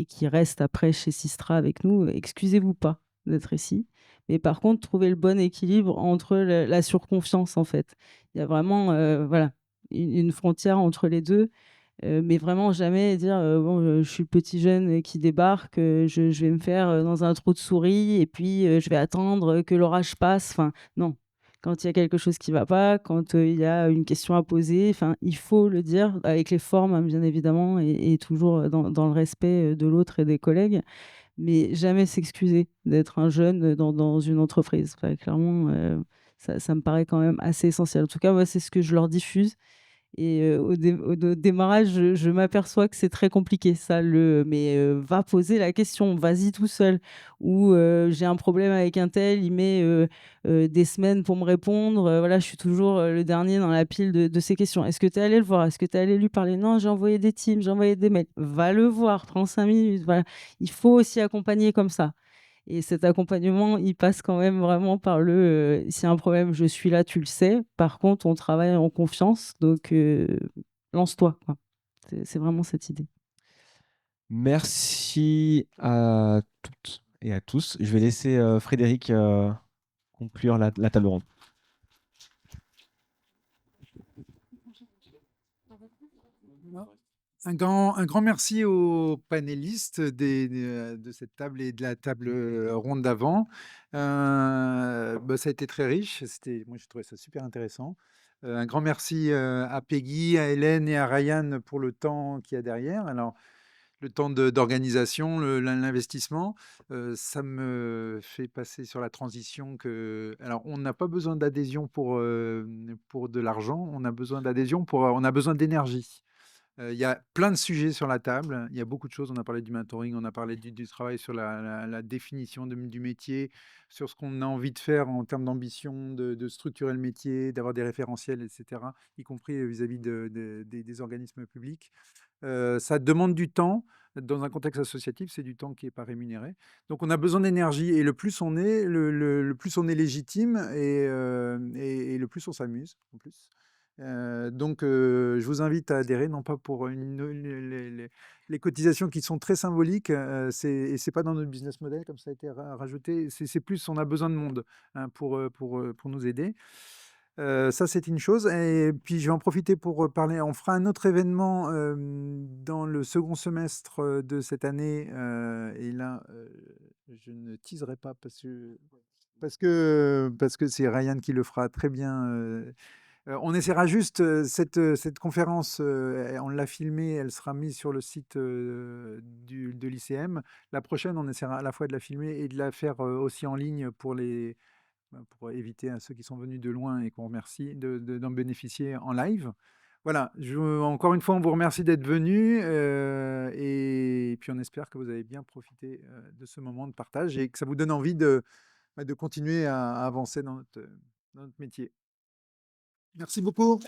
qui restent après chez Sistra avec nous: «Excusez-vous pas d'être ici». Mais par contre, trouver le bon équilibre entre la surconfiance, en fait. Il y a vraiment, voilà, une frontière entre les 2. Mais vraiment jamais dire, «Bon, je suis le petit jeune, qui débarque, je vais me faire, dans un trou de souris et puis, je vais attendre, que l'orage passe». Enfin, non. Quand il y a quelque chose qui va pas, quand, il y a une question à poser, enfin, il faut le dire avec les formes, hein, bien évidemment et toujours, dans le respect, de l'autre et des collègues, mais jamais s'excuser d'être un jeune, dans une entreprise. Enfin, clairement, ça me paraît quand même assez essentiel. En tout cas, moi, c'est ce que je leur diffuse et au démarrage, je m'aperçois que c'est très compliqué ça, mais va poser la question, vas-y tout seul ou j'ai un problème avec un tel, il met, des semaines pour me répondre, voilà, je suis toujours, le dernier dans la pile de ces questions. «Est-ce que tu es allé le voir? Est-ce que tu es allé lui parler?» «Non, j'ai envoyé des Teams, j'ai envoyé des mails». Va le voir, prends 5 minutes, voilà. Il faut aussi accompagner comme ça. Et cet accompagnement, il passe quand même vraiment par «S'il y a un problème, je suis là, tu le sais. Par contre, on travaille en confiance, donc lance-toi», quoi. C'est vraiment cette idée. Merci à toutes et à tous. Je vais laisser, Frédéric, conclure la table ronde. Un grand merci aux panélistes de cette table et de la table ronde d'avant. Bah, ça a été très riche. Moi, j'ai trouvé ça super intéressant. Un grand merci à Peggy, à Hélène et à Ryan pour le temps qu'il y a derrière. Alors, le temps d'organisation, l'investissement, ça me fait passer sur la transition que. Alors, on n'a pas besoin d'adhésion pour de l'argent, on a besoin d'adhésion on a besoin d'énergie. Il y a plein de sujets sur la table. Il y a beaucoup de choses. On a parlé du mentoring, on a parlé du travail sur la définition du métier, sur ce qu'on a envie de faire en termes d'ambition, de structurer le métier, d'avoir des référentiels, etc., y compris vis-à-vis des organismes publics. Ça demande du temps. Dans un contexte associatif, c'est du temps qui n'est pas rémunéré. Donc, on a besoin d'énergie. Et le plus on est, le plus on est légitime et le plus on s'amuse, en plus. Donc, je vous invite à adhérer, non pas pour les cotisations qui sont très symboliques, et c'est pas dans notre business model, comme ça a été rajouté. C'est plus, on a besoin de monde, hein, pour nous aider. Ça, c'est une chose. Et puis, je vais en profiter pour parler. On fera un autre événement dans le second semestre de cette année. Et là, je ne teaserai pas parce que c'est Ryan qui le fera très bien. On essaiera juste cette conférence, on l'a filmée, elle sera mise sur le site de l'ICM. La prochaine, on essaiera à la fois de la filmer et de la faire aussi en ligne pour éviter à ceux qui sont venus de loin et qu'on remercie d'en bénéficier en live. Voilà, encore une fois, on vous remercie d'être venus et puis on espère que vous avez bien profité de ce moment de partage et que ça vous donne envie de continuer à avancer dans notre métier. Merci beaucoup.